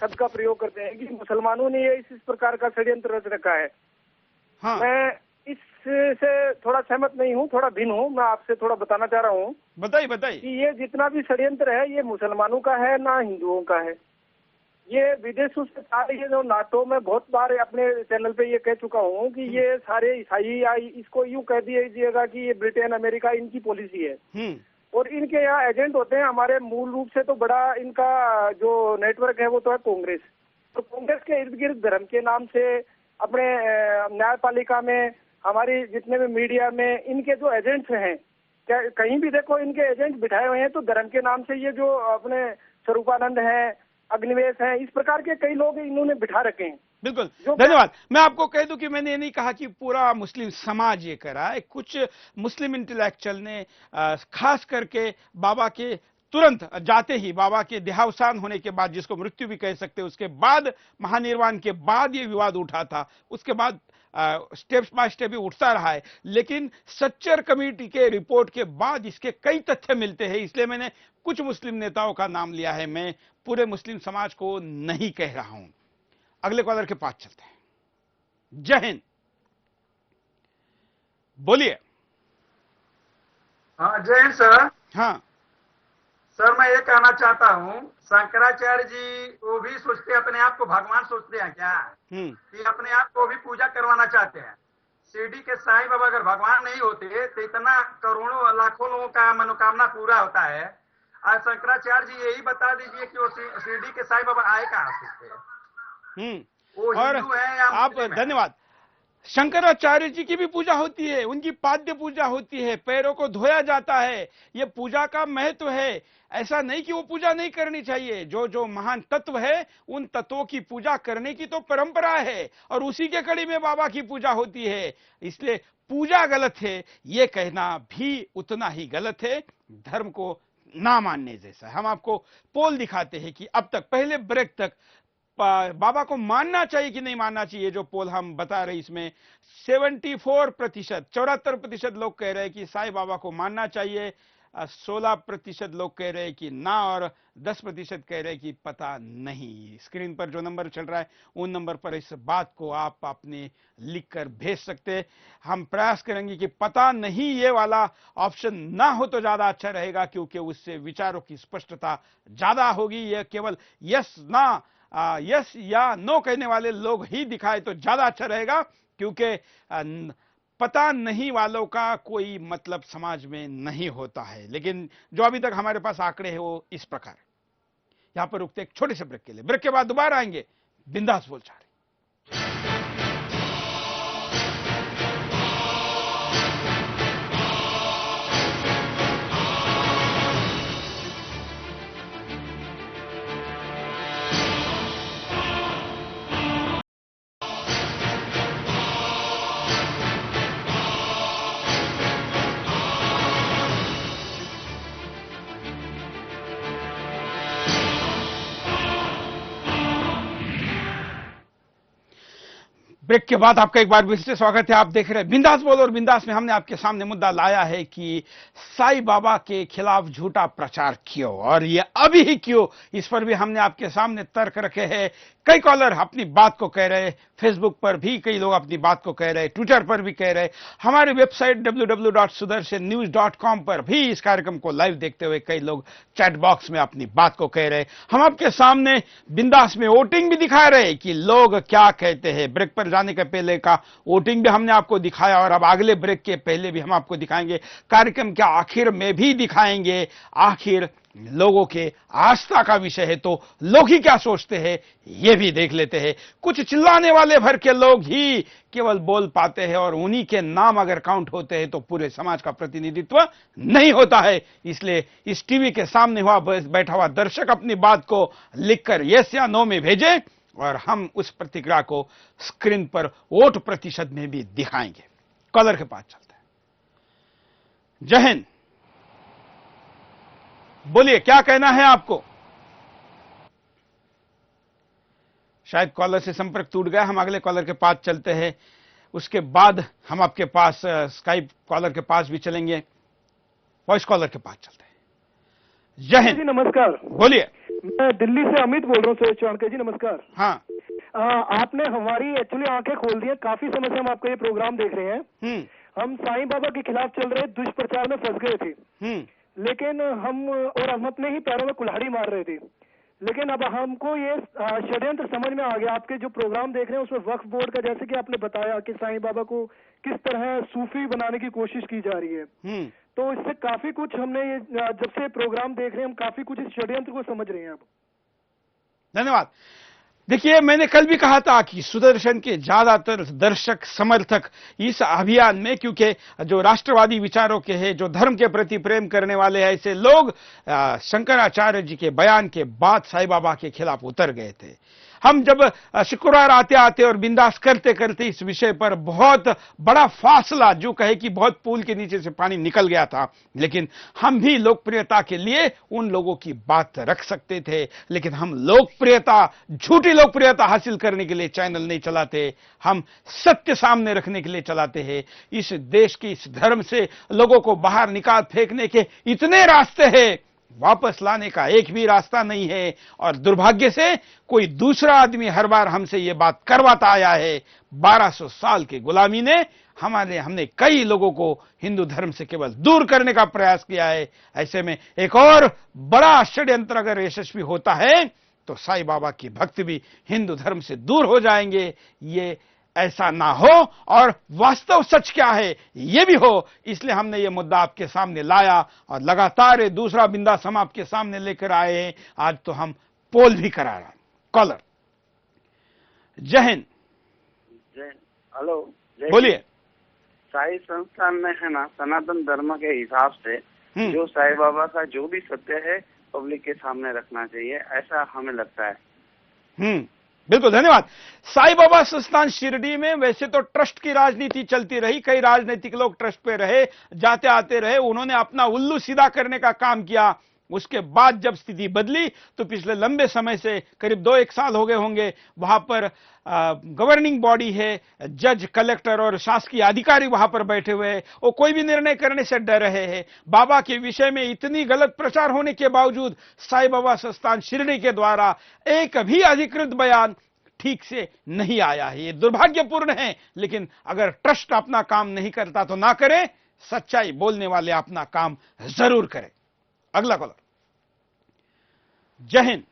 शब्द का प्रयोग करते हैं कि मुसलमानों ने इस प्रकार का षड्यंत्र रच रखा है। हाँ। मैं इससे थोड़ा सहमत नहीं हूँ, थोड़ा भिन्न हूँ। मैं आपसे थोड़ा बताना चाह रहा हूँ। बताइए बताइए। कि ये जितना भी षड्यंत्र है, ये मुसलमानों का है ना हिंदुओं का है। ये विदेशों से सारे ये जो नाटो में बहुत बार अपने चैनल पे ये कह चुका हूँ कि ये सारे ईसाई या इसको यूं कह दीजिएगा कि ये ब्रिटेन अमेरिका इनकी पॉलिसी है और इनके यहाँ एजेंट होते हैं। हमारे मूल रूप से तो बड़ा इनका जो नेटवर्क है वो तो है कांग्रेस। तो कांग्रेस के इर्द गिर्द धर्म के नाम से अपने न्यायपालिका में, हमारी जितने भी मीडिया में इनके जो एजेंट्स हैं, क्या कहीं भी देखो इनके एजेंट बिठाए हुए हैं। तो धर्म के नाम से ये जो अपने स्वरूपानंद हैं, अग्निवेश हैं, इस प्रकार के कई लोग इन्होंने बिठा रखे हैं। बिल्कुल, धन्यवाद। मैं आपको कह दूं कि मैंने ये नहीं कहा कि पूरा मुस्लिम समाज ये करा है। कुछ मुस्लिम इंटेलेक्चुअल ने खास करके बाबा के तुरंत जाते ही, बाबा के देहावसान होने के बाद, जिसको मृत्यु भी कह सकते, उसके बाद, महानिर्वाण के बाद ये विवाद उठा था। उसके बाद स्टेप बाय स्टेप भी उठता रहा है, लेकिन सच्चर कमेटी के रिपोर्ट के बाद इसके कई तथ्य मिलते हैं। इसलिए मैंने कुछ मुस्लिम नेताओं का नाम लिया है, मैं पूरे मुस्लिम समाज को नहीं कह रहा हूं। अगले कॉलर के पास चलते हैं। जय हिंद। बोलिए। हाँ, जय हिंद सर। हाँ सर मैं ये कहना चाहता हूँ, शंकराचार्य जी वो भी सोचते अपने आप को भगवान सोचते हैं क्या, कि अपने आप को भी पूजा करवाना चाहते हैं। शिरडी के साईं बाबा अगर भगवान नहीं होते तो इतना करोड़ों लाखों लोगों का मनोकामना पूरा होता है। आज शंकराचार्य जी यही बता दीजिए कि वो शिरडी के साईं बाबा आए कहाँ से? वो हिंदू है या आप धन्यवाद। शंकराचार्य जी की भी पूजा होती है, उनकी पाद्य पूजा होती है, पैरों को धोया जाता है। ये पूजा का महत्व है। ऐसा नहीं कि वो पूजा नहीं करनी चाहिए। जो जो महान तत्व है उन तत्वों की पूजा करने की तो परंपरा है और उसी के कड़ी में बाबा की पूजा होती है। इसलिए पूजा गलत है ये कहना भी उतना ही गलत है, धर्म को ना मानने जैसा। हम आपको पोल दिखाते हैं कि अब तक पहले ब्रेक तक बाबा को मानना चाहिए कि नहीं मानना चाहिए। जो पोल हम बता रहे इसमें 74% लोग कह रहे हैं कि साईं बाबा को मानना चाहिए, 16% लोग कह रहे हैं कि ना और 10% कह रहे हैं कि पता नहीं। स्क्रीन पर जो नंबर चल रहा है उन नंबर पर इस बात को आप अपने लिखकर भेज सकते हैं। हम प्रयास करेंगे कि पता नहीं ये वाला ऑप्शन ना हो तो ज्यादा अच्छा रहेगा, क्योंकि उससे विचारों की स्पष्टता ज्यादा होगी। यह केवल यस ना यस या नो कहने वाले लोग ही दिखाए तो ज्यादा अच्छा रहेगा, क्योंकि पता नहीं वालों का कोई मतलब समाज में नहीं होता है। लेकिन जो अभी तक हमारे पास आंकड़े हैं वो इस प्रकार है। यहां पर रुकते एक छोटे से ब्रेक के लिए, ब्रेक के बाद दोबारा आएंगे बिंदास बोलचाल। ब्रेक के बाद आपका एक बार फिर से स्वागत है। आप देख रहे हैं बिंदास बोल, और बिंदास में हमने आपके सामने मुद्दा लाया है कि साईं बाबा के खिलाफ झूठा प्रचार क्यों, और ये अभी ही क्यों, इस पर भी हमने आपके सामने तर्क रखे हैं। कई कॉलर अपनी बात को कह रहे हैं, फेसबुक पर भी कई लोग अपनी बात को कह रहे हैं, ट्विटर पर भी कह रहे हैं, हमारी वेबसाइट www.sudarshannews.com पर भी इस कार्यक्रम को लाइव देखते हुए कई लोग चैट बॉक्स में अपनी बात को कह रहे हैं। हम आपके सामने बिंदास में वोटिंग भी दिखा रहे हैं कि लोग क्या कहते हैं। ब्रेक पर जाने के पहले का वोटिंग भी हमने आपको दिखाया, और अब अगले ब्रेक के पहले भी हम आपको दिखाएंगे। कार्यक्रम के आखिर में भी दिखाएंगे। आखिर लोगों के आस्था का विषय है तो लोग ही क्या सोचते हैं ये भी देख लेते हैं। कुछ चिल्लाने वाले भर के लोग ही केवल बोल पाते हैं, और उन्हीं के नाम अगर काउंट होते हैं तो पूरे समाज का प्रतिनिधित्व नहीं होता है। इसलिए इस टीवी के सामने बैठा हुआ दर्शक अपनी बात को लिखकर यस या नो में भेजे, और हम उस प्रतिक्रिया को स्क्रीन पर वोट प्रतिशत में भी दिखाएंगे। कॉलर के पास चलते हैं। जय हिंद, बोलिए क्या कहना है आपको। शायद कॉलर से संपर्क टूट गया। हम अगले कॉलर के पास चलते हैं, उसके बाद हम आपके पास स्काइप कॉलर के पास भी चलेंगे, वॉइस कॉलर के पास चलते हैं। जय हिंद। नमस्कार, बोलिए। मैं दिल्ली से अमित बोल रहा हूँ सुरेश चौहान जी, नमस्कार। हाँ, आपने हमारी एक्चुअली आंखें खोल दी हैं। काफी समय से हम आपका ये प्रोग्राम देख रहे हैं। हम साईं बाबा के खिलाफ चल रहे दुष्प्रचार में फंस गए थे, लेकिन हम अपने ही पैरों में कुल्हाड़ी मार रहे थे। लेकिन अब हमको ये षड्यंत्र समझ में आ गया। आपके जो प्रोग्राम देख रहे हैं उसमें वक्फ बोर्ड का, जैसे कि आपने बताया कि साईं बाबा को किस तरह सूफी बनाने की कोशिश की जा रही है, तो इससे काफी कुछ हमने ये जब से प्रोग्राम देख रहे हैं हम काफी कुछ इस षड्यंत्र को समझ रहे हैं अब। धन्यवाद। देखिए, मैंने कल भी कहा था कि सुदर्शन के ज्यादातर दर्शक समर्थक इस अभियान में, क्योंकि जो राष्ट्रवादी विचारों के हैं, जो धर्म के प्रति प्रेम करने वाले हैं, ऐसे लोग शंकराचार्य जी के बयान के बाद साईं बाबा के खिलाफ उतर गए थे। हम जब शुक्रवार आते आते और बिंदास करते करते इस विषय पर बहुत बड़ा फासला, जो कहे कि बहुत पुल के नीचे से पानी निकल गया था, लेकिन हम भी लोकप्रियता के लिए उन लोगों की बात रख सकते थे। लेकिन हम लोकप्रियता, झूठी लोकप्रियता हासिल करने के लिए चैनल नहीं चलाते, हम सत्य सामने रखने के लिए चलाते हैं। इस देश के, इस धर्म से लोगों को बाहर निकाल फेंकने के इतने रास्ते हैं वापस लाने का एक भी रास्ता नहीं है। और दुर्भाग्य से कोई दूसरा आदमी हर बार हमसे ये बात करवाता आया है। 1200 साल की गुलामी ने हमने कई लोगों को हिंदू धर्म से केवल दूर करने का प्रयास किया है। ऐसे में एक और बड़ा षड्यंत्र अगर यशस्वी होता है तो साईं बाबा की भक्त भी हिंदू धर्म से दूर हो जाएंगे। ये ऐसा ना हो और वास्तव सच क्या है ये भी हो, इसलिए हमने ये मुद्दा आपके सामने लाया और लगातार ये दूसरा बिंदास हम आपके सामने लेकर आए हैं। आज तो हम पोल भी करा रहे हैं। कॉलर, जय हिंद। हेलो, बोलिए। साई संस्थान में है ना, सनातन धर्म के हिसाब से जो साईं बाबा का जो भी सत्य है पब्लिक के सामने रखना चाहिए, ऐसा हमें लगता है। बिल्कुल, धन्यवाद। साईं बाबा संस्थान शिरडी में वैसे तो ट्रस्ट की राजनीति चलती रही, कई राजनीतिक लोग ट्रस्ट पे रहे, जाते आते रहे, उन्होंने अपना उल्लू सीधा करने का काम किया। उसके बाद जब स्थिति बदली तो पिछले लंबे समय से करीब 2-1 साल हो गए होंगे, वहां पर गवर्निंग बॉडी है, जज, कलेक्टर और शासकीय अधिकारी वहां पर बैठे हुए हैं। वो कोई भी निर्णय करने से डर रहे हैं। बाबा के विषय में इतनी गलत प्रचार होने के बावजूद साईं बाबा संस्थान शिरडी के द्वारा एक भी अधिकृत बयान ठीक से नहीं आया है। ये दुर्भाग्यपूर्ण है, लेकिन अगर ट्रस्ट अपना काम नहीं करता तो ना करे, सच्चाई बोलने वाले अपना काम जरूर करें। अगला कॉलर, जय हिंद।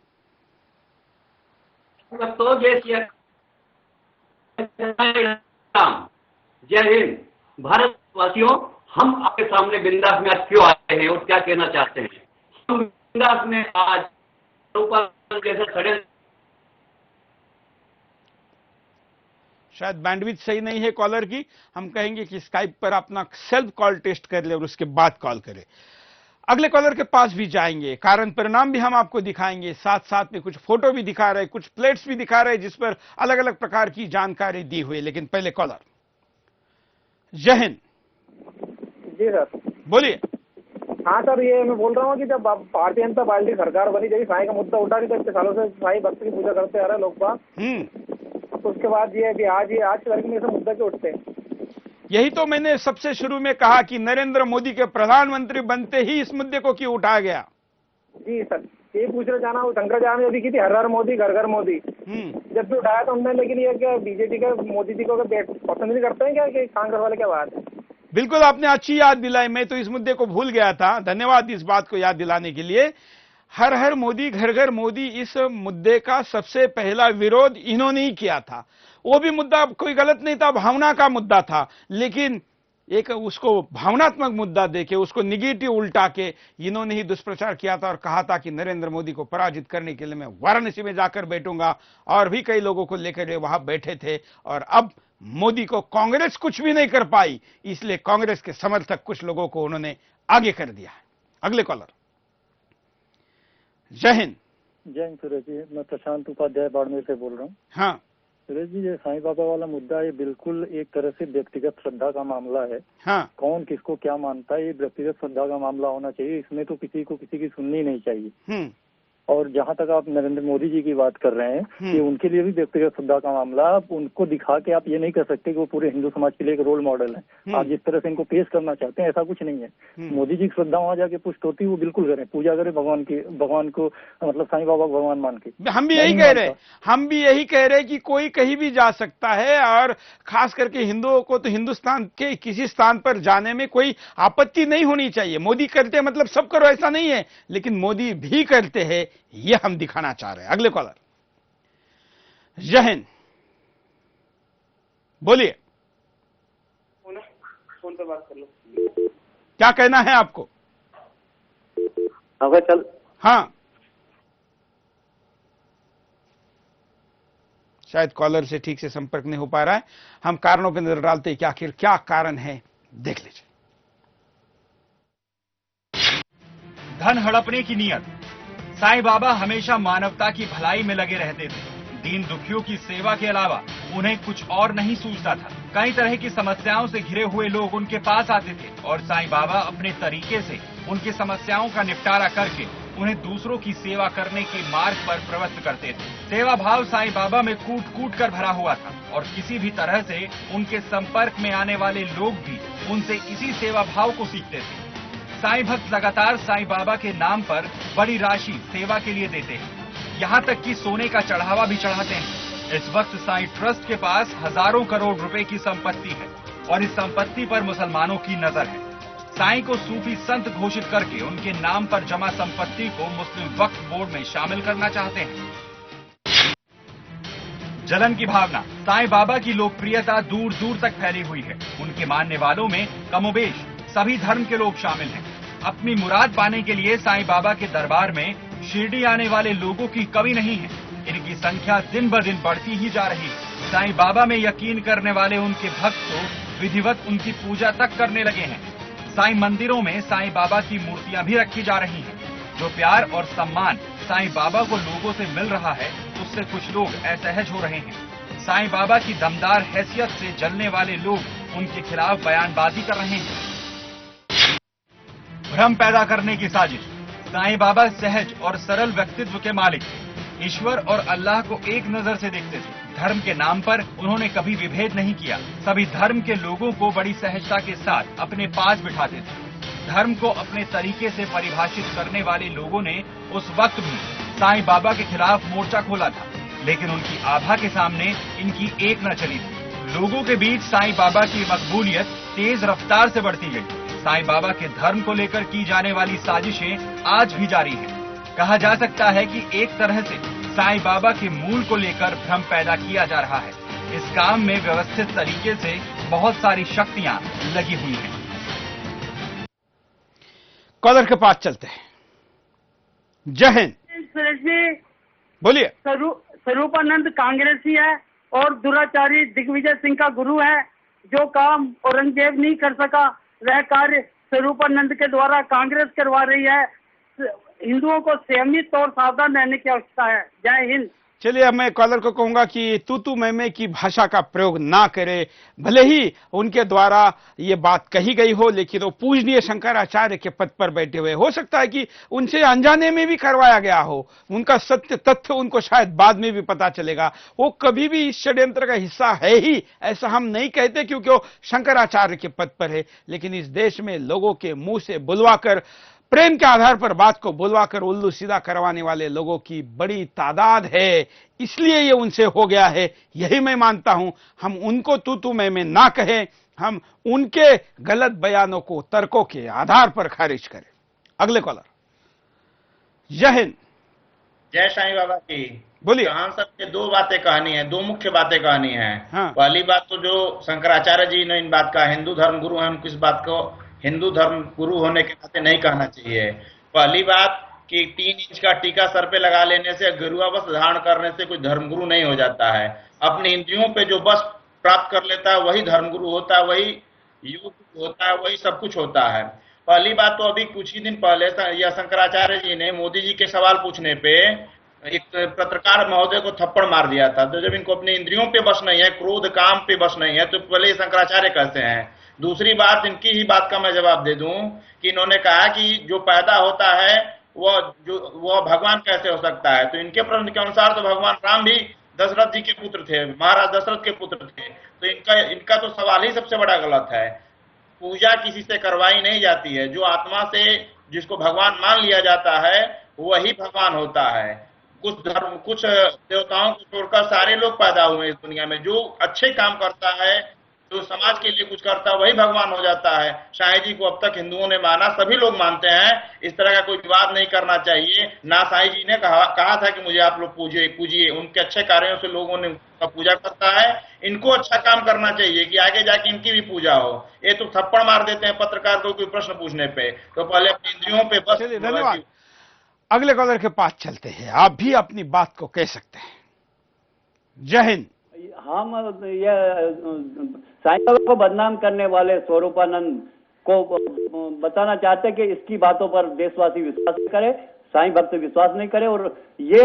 तो जय हिंद। भारतवासियों, हम आपके सामने बिंदास में आज क्यों आए हैं और क्या कहना चाहते हैं? हम बिंदास में आज जैसे खड़े, शायद बैंडविड्थ सही नहीं है कॉलर की, हम कहेंगे कि स्काइप पर अपना सेल्फ कॉल टेस्ट कर ले और उसके बाद कॉल करें। अगले कॉलर के पास भी जाएंगे, कारण परिणाम भी हम आपको दिखाएंगे, साथ साथ में कुछ फोटो भी दिखा रहे, कुछ प्लेट्स भी दिखा रहे जिस पर अलग अलग प्रकार की जानकारी दी हुई। लेकिन पहले कॉलर, जय हिंद। जी सर, बोलिए। हाँ सर, ये मैं बोल रहा हूँ कि जब भारतीय जनता पार्टी सरकार बनी, जब साईं का मुद्दा उठा नहीं, तो इतने सालों से साईं भक्त की पूजा करते आ रहे लोग बाग, तो उसके बाद ये आज के तारीख में ऐसा मुद्दा क्यों उठते हैं? यही तो मैंने सबसे शुरू में कहा कि नरेंद्र मोदी के प्रधानमंत्री बनते ही इस मुद्दे को क्यों उठाया गया। जी सर, ये पूछना चाहना, वो शंकराचार्य ने भी की थी, हर हर मोदी घर घर मोदी, जब भी उठाया तो हमने। लेकिन ये क्या बीजेपी का मोदी जी को पसंद नहीं करते हैं क्या, कि कांग्रेस वाले? क्या बात है? बिल्कुल, आपने अच्छी याद दिलाई, मैं तो इस मुद्दे को भूल गया था, धन्यवाद इस बात को याद दिलाने के लिए। हर हर मोदी घर घर मोदी, इस मुद्दे का सबसे पहला विरोध इन्होंने ही किया था। वो भी मुद्दा कोई गलत नहीं था, भावना का मुद्दा था, लेकिन एक उसको भावनात्मक मुद्दा देके उसको निगेटिव उल्टा के इन्होंने ही दुष्प्रचार किया था और कहा था कि नरेंद्र मोदी को पराजित करने के लिए मैं वाराणसी में जाकर बैठूंगा, और भी कई लोगों को लेकर वहां बैठे थे। और अब मोदी को कांग्रेस कुछ भी नहीं कर पाई, इसलिए कांग्रेस के समर्थक कुछ लोगों को उन्होंने आगे कर दिया है। अगले कॉलर, जय हिंद। जय हिंद सुरेश जी, मैं प्रशांत उपाध्याय बाड़मेर से बोल रहा हूँ। हाँ सुरेश जी, ये साईं बाबा वाला मुद्दा ये बिल्कुल एक तरह से व्यक्तिगत श्रद्धा का मामला है। हाँ। कौन किसको क्या मानता है, ये व्यक्तिगत श्रद्धा का मामला होना चाहिए। इसमें तो किसी को किसी की सुननी नहीं चाहिए। और जहाँ तक आप नरेंद्र मोदी जी की बात कर रहे हैं, कि उनके लिए भी व्यक्तिगत श्रद्धा का मामला, आप उनको दिखा के आप ये नहीं कर सकते कि वो पूरे हिंदू समाज के लिए एक रोल मॉडल है। आप जिस तरह से इनको पेश करना चाहते हैं, ऐसा कुछ नहीं है। मोदी जी की श्रद्धा वहाँ जाके पुष्ट होती है, वो बिल्कुल करें, पूजा करें भगवान को, मतलब साईं बाबा को भगवान मान के। हम भी यही कह रहे कि कोई कहीं भी जा सकता है, और खास करके हिंदुओं को तो हिंदुस्तान के किसी स्थान पर जाने में कोई आपत्ति नहीं होनी चाहिए। मोदी करते मतलब सब करो ऐसा नहीं है, लेकिन मोदी भी करते हैं, ये हम दिखाना चाह रहे हैं। अगले कॉलर, जय हिंद। बोलिए। फोन पे बात कर लो। क्या कहना है आपको? चल। हाँ, शायद कॉलर से ठीक से संपर्क नहीं हो पा रहा है। हम कारणों पर नजर डालते हैं कि आखिर क्या कारण है, देख लीजिए। धन हड़पने की नीयत। साईं बाबा हमेशा मानवता की भलाई में लगे रहते थे। दीन दुखियों की सेवा के अलावा उन्हें कुछ और नहीं सूझता था। कई तरह की समस्याओं से घिरे हुए लोग उनके पास आते थे और साईं बाबा अपने तरीके से उनकी समस्याओं का निपटारा करके उन्हें दूसरों की सेवा करने के मार्ग पर प्रवृत्त करते थे। सेवा भाव साईं बाबा में कूट कूट कर भरा हुआ था और किसी भी तरह से उनके संपर्क में आने वाले लोग भी उनसे इसी सेवा भाव को सीखते थे। साईं भक्त लगातार साईं बाबा के नाम पर बड़ी राशि सेवा के लिए देते हैं, यहाँ तक कि सोने का चढ़ावा भी चढ़ाते हैं। इस वक्त साईं ट्रस्ट के पास हजारों करोड़ रुपए की संपत्ति है और इस संपत्ति पर मुसलमानों की नजर है। साईं को सूफी संत घोषित करके उनके नाम पर जमा संपत्ति को मुस्लिम वक्फ बोर्ड में शामिल करना चाहते हैं। जलन की भावना। साईं बाबा की लोकप्रियता दूर दूर तक फैली हुई है। उनके मानने वालों में कमोबेश सभी धर्म के लोग शामिल हैं। अपनी मुराद पाने के लिए साईं बाबा के दरबार में शिरडी आने वाले लोगों की कमी नहीं है। इनकी संख्या दिन ब दिन बढ़ती ही जा रही है। साईं बाबा में यकीन करने वाले उनके भक्त तो विधिवत उनकी पूजा तक करने लगे हैं। साईं मंदिरों में साईं बाबा की मूर्तियां भी रखी जा रही हैं। जो प्यार और सम्मान साईं बाबा को लोगों से मिल रहा है, उससे कुछ लोग असहज हो रहे हैं। साईं बाबा की दमदार हैसियत से जलने वाले लोग उनके खिलाफ बयानबाजी कर रहे हैं। भ्रम पैदा करने की साजिश। साईं बाबा सहज और सरल व्यक्तित्व के मालिक थे। ईश्वर और अल्लाह को एक नजर से देखते थे। धर्म के नाम पर उन्होंने कभी विभेद नहीं किया। सभी धर्म के लोगों को बड़ी सहजता के साथ अपने पास बिठाते थे। धर्म को अपने तरीके से परिभाषित करने वाले लोगों ने उस वक्त भी साईं बाबा के खिलाफ मोर्चा खोला था, लेकिन उनकी आभा के सामने इनकी एक न चली थी। लोगों के बीच साईं बाबा की मकबूलियत तेज रफ्तार से बढ़ती गई। साईं बाबा के धर्म को लेकर की जाने वाली साजिशें आज भी जारी हैं। कहा जा सकता है कि एक तरह से साईं बाबा के मूल को लेकर भ्रम पैदा किया जा रहा है। इस काम में व्यवस्थित तरीके से बहुत सारी शक्तियां लगी हुई हैं। कॉलर के पास चलते हैं। जय हिंद। सुरेश जी बोलिए। स्वरूपानंद कांग्रेसी है और दुराचारी दिग्विजय सिंह का गुरु है। जो काम औरंगजेब नहीं कर सका, वह कार्य स्वरूपानंद के द्वारा कांग्रेस करवा रही है। हिंदुओं को संयमित और सावधान रहने की आवश्यकता है। जय हिंद। चलिए, अब मैं कॉलर को कहूंगा कि तू मैं की भाषा का प्रयोग ना करे। भले ही उनके द्वारा ये बात कही गई हो, लेकिन वो पूजनीय शंकराचार्य के पद पर बैठे हुए, हो सकता है कि उनसे अनजाने में भी करवाया गया हो। उनका सत्य तथ्य उनको शायद बाद में भी पता चलेगा। वो कभी भी इस षड्यंत्र का हिस्सा है ही, ऐसा हम नहीं कहते, क्योंकि वो शंकराचार्य के पद पर है। लेकिन इस देश में लोगों के मुंह से बुलवाकर, प्रेम के आधार पर बात को बुलवाकर उल्लू सीधा करवाने वाले लोगों की बड़ी तादाद है, इसलिए ये उनसे हो गया है। यही मैं मानता हूं। हम उनको तू मैं ना कहें, हम उनके गलत बयानों को तर्कों के आधार पर खारिज करें। अगले कॉलर। जय हिंद। जय साईं बाबा की। बोलिए। हम सबके दो बातें कहनी है, दो मुख्य बातें कहनी है। हाँ। पहली बात तो जो शंकराचार्य जी ने इन बात का, हिंदू धर्म गुरु है, उनको इस बात को हिंदू धर्म गुरु होने के नाते नहीं कहना चाहिए। पहली बात कि 3 इंच का टीका सर पे लगा लेने से, गेरुआ वस्त्र धारण करने से कोई धर्मगुरु नहीं हो जाता है। अपनी इंद्रियों पे जो बस प्राप्त कर लेता है वही धर्मगुरु होता है, वही योग होता है, वही सब कुछ होता है। पहली बात तो अभी कुछ ही दिन पहले यह शंकराचार्य जी ने मोदी जी के सवाल पूछने पे एक पत्रकार महोदय को थप्पड़ मार दिया था। तो जब इनको अपनी इंद्रियों पे बस नहीं है, क्रोध काम पे बस नहीं है, तो पहले शंकराचार्य कहते हैं। दूसरी बात, इनकी ही बात का मैं जवाब दे दूं कि इन्होंने कहा कि जो पैदा होता है वो भगवान कैसे हो सकता है। तो इनके प्रश्न के अनुसार तो भगवान राम भी दशरथ जी के पुत्र थे, महाराज दशरथ के पुत्र थे। तो इनका तो सवाल ही सबसे बड़ा गलत है। पूजा किसी से करवाई नहीं जाती है। जो आत्मा से जिसको भगवान मान लिया जाता है वही भगवान होता है। कुछ देवताओं को छोड़कर सारे लोग पैदा हुए इस दुनिया में। जो अच्छे काम करता है, जो समाज के लिए कुछ करता है, वही भगवान हो जाता है। साईं जी को अब तक हिंदुओं ने माना, सभी लोग मानते हैं। इस तरह का कोई विवाद नहीं करना चाहिए। ना साईं जी ने कहा था कि मुझे आप लोग पूजिए। उनके अच्छे कार्यों से लोगों ने उनका पूजा करता है। इनको अच्छा काम करना चाहिए कि आगे जाके इनकी भी पूजा हो। ये तो थप्पड़ मार देते हैं पत्रकार को कोई प्रश्न पूछने पे। तो पहले अपनी इंद्रियों पे बस। धन्यवाद। अगले कॉलर के पास चलते हैं। आप भी अपनी बात को कह सकते हैं। जय हिंद। हम ये साईं बाबा को बदनाम करने वाले स्वरूपानंद को बताना चाहते हैं कि इसकी बातों पर देशवासी विश्वास नहीं करे, साईं भक्त विश्वास नहीं करे। और ये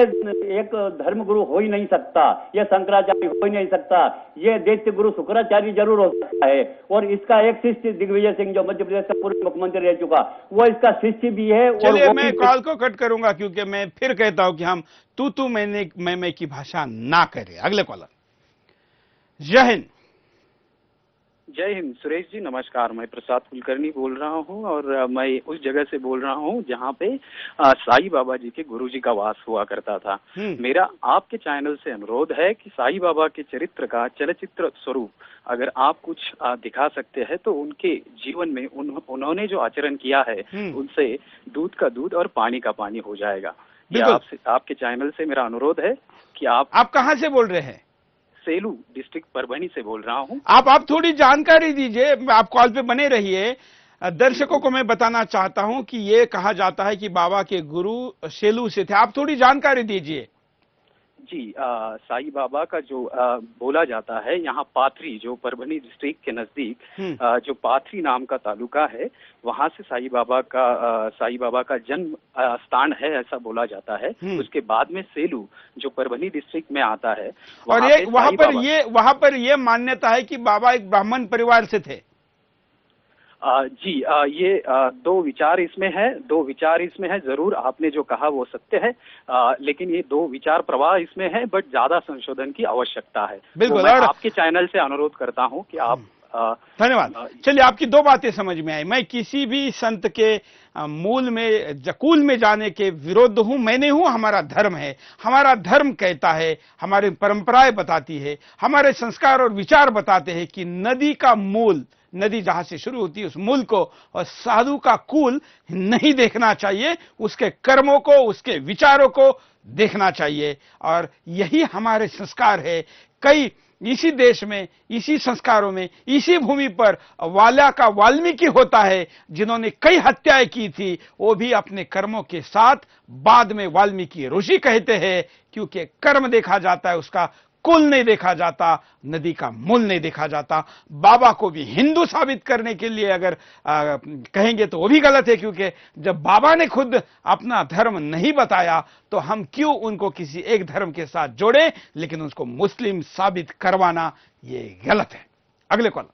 एक धर्मगुरु हो ही नहीं सकता, ये शंकराचार्य हो ही नहीं सकता। ये दैत्य गुरु शुक्राचार्य जरूर हो सकता है। और इसका एक शिष्य दिग्विजय सिंह, जो मध्य प्रदेश का पूर्व मुख्यमंत्री रह चुका, वो इसका शिष्य भी है। चलिए, मैं कॉल को कट करूंगा क्योंकि मैं फिर कहता हूं कि हम तू मैं की भाषा ना करें। अगले कॉलर। जय हिंद। जय हिंद सुरेश जी, नमस्कार। मैं प्रसाद कुलकर्णी बोल रहा हूँ और मैं उस जगह से बोल रहा हूँ जहाँ पे साईं बाबा जी के गुरुजी का वास हुआ करता था। मेरा आपके चैनल से अनुरोध है कि साईं बाबा के चरित्र का चलचित्र स्वरूप अगर आप कुछ दिखा सकते हैं तो उनके जीवन में उन्होंने जो आचरण किया है उनसे दूध का दूध और पानी का पानी हो जाएगा। ये आपके चैनल से मेरा अनुरोध है कि आप कहाँ से बोल रहे हैं? सेलू डिस्ट्रिक्ट परभणी से बोल रहा हूँ। आप थोड़ी जानकारी दीजिए, आप कॉल पे बने रहिए। दर्शकों को मैं बताना चाहता हूं कि ये कहा जाता है कि बाबा के गुरु सेलू से थे, आप थोड़ी जानकारी दीजिए। जी, साईं बाबा का जो बोला जाता है यहाँ पाथरी, जो परभणी डिस्ट्रिक्ट के नजदीक जो पाथरी नाम का तालुका है, वहाँ से साईं बाबा का जन्म स्थान है ऐसा बोला जाता है। उसके बाद में सेलू जो परभणी डिस्ट्रिक्ट में आता है, और वहाँ पर ये मान्यता है कि बाबा एक ब्राह्मण परिवार से थे। जी, ये दो विचार इसमें है। जरूर आपने जो कहा वो सत्य है, लेकिन ये दो विचार प्रवाह इसमें है, बट ज्यादा संशोधन की आवश्यकता है। बिल्कुल, मैं आपके चैनल से अनुरोध करता हूं कि आप धन्यवाद। चलिए, आपकी दो बातें समझ में आई। मैं किसी भी संत के मूल में जकूल में जाने के विरुद्ध हूं, मैं नहीं हूं। हमारा धर्म है, हमारा धर्म कहता है, हमारी परंपराएं बताती है, हमारे संस्कार और विचार बताते हैं कि नदी का मूल, नदी जहां से शुरू होती है उस मूल को और साधु का कुल नहीं देखना चाहिए, उसके कर्मों को, उसके विचारों को देखना चाहिए। और यही हमारे संस्कार है। कई इसी देश में, इसी संस्कारों में, इसी भूमि पर वाल्या का वाल्मीकि होता है, जिन्होंने कई हत्याएं की थी, वो भी अपने कर्मों के साथ बाद में वाल्मीकि ऋषि कहते हैं, क्योंकि कर्म देखा जाता है, उसका कुल नहीं देखा जाता, नदी का मूल नहीं देखा जाता। बाबा को भी हिंदू साबित करने के लिए अगर कहेंगे तो वो भी गलत है, क्योंकि जब बाबा ने खुद अपना धर्म नहीं बताया तो हम क्यों उनको किसी एक धर्म के साथ जोड़े, लेकिन उसको मुस्लिम साबित करवाना ये गलत है। अगले कॉल।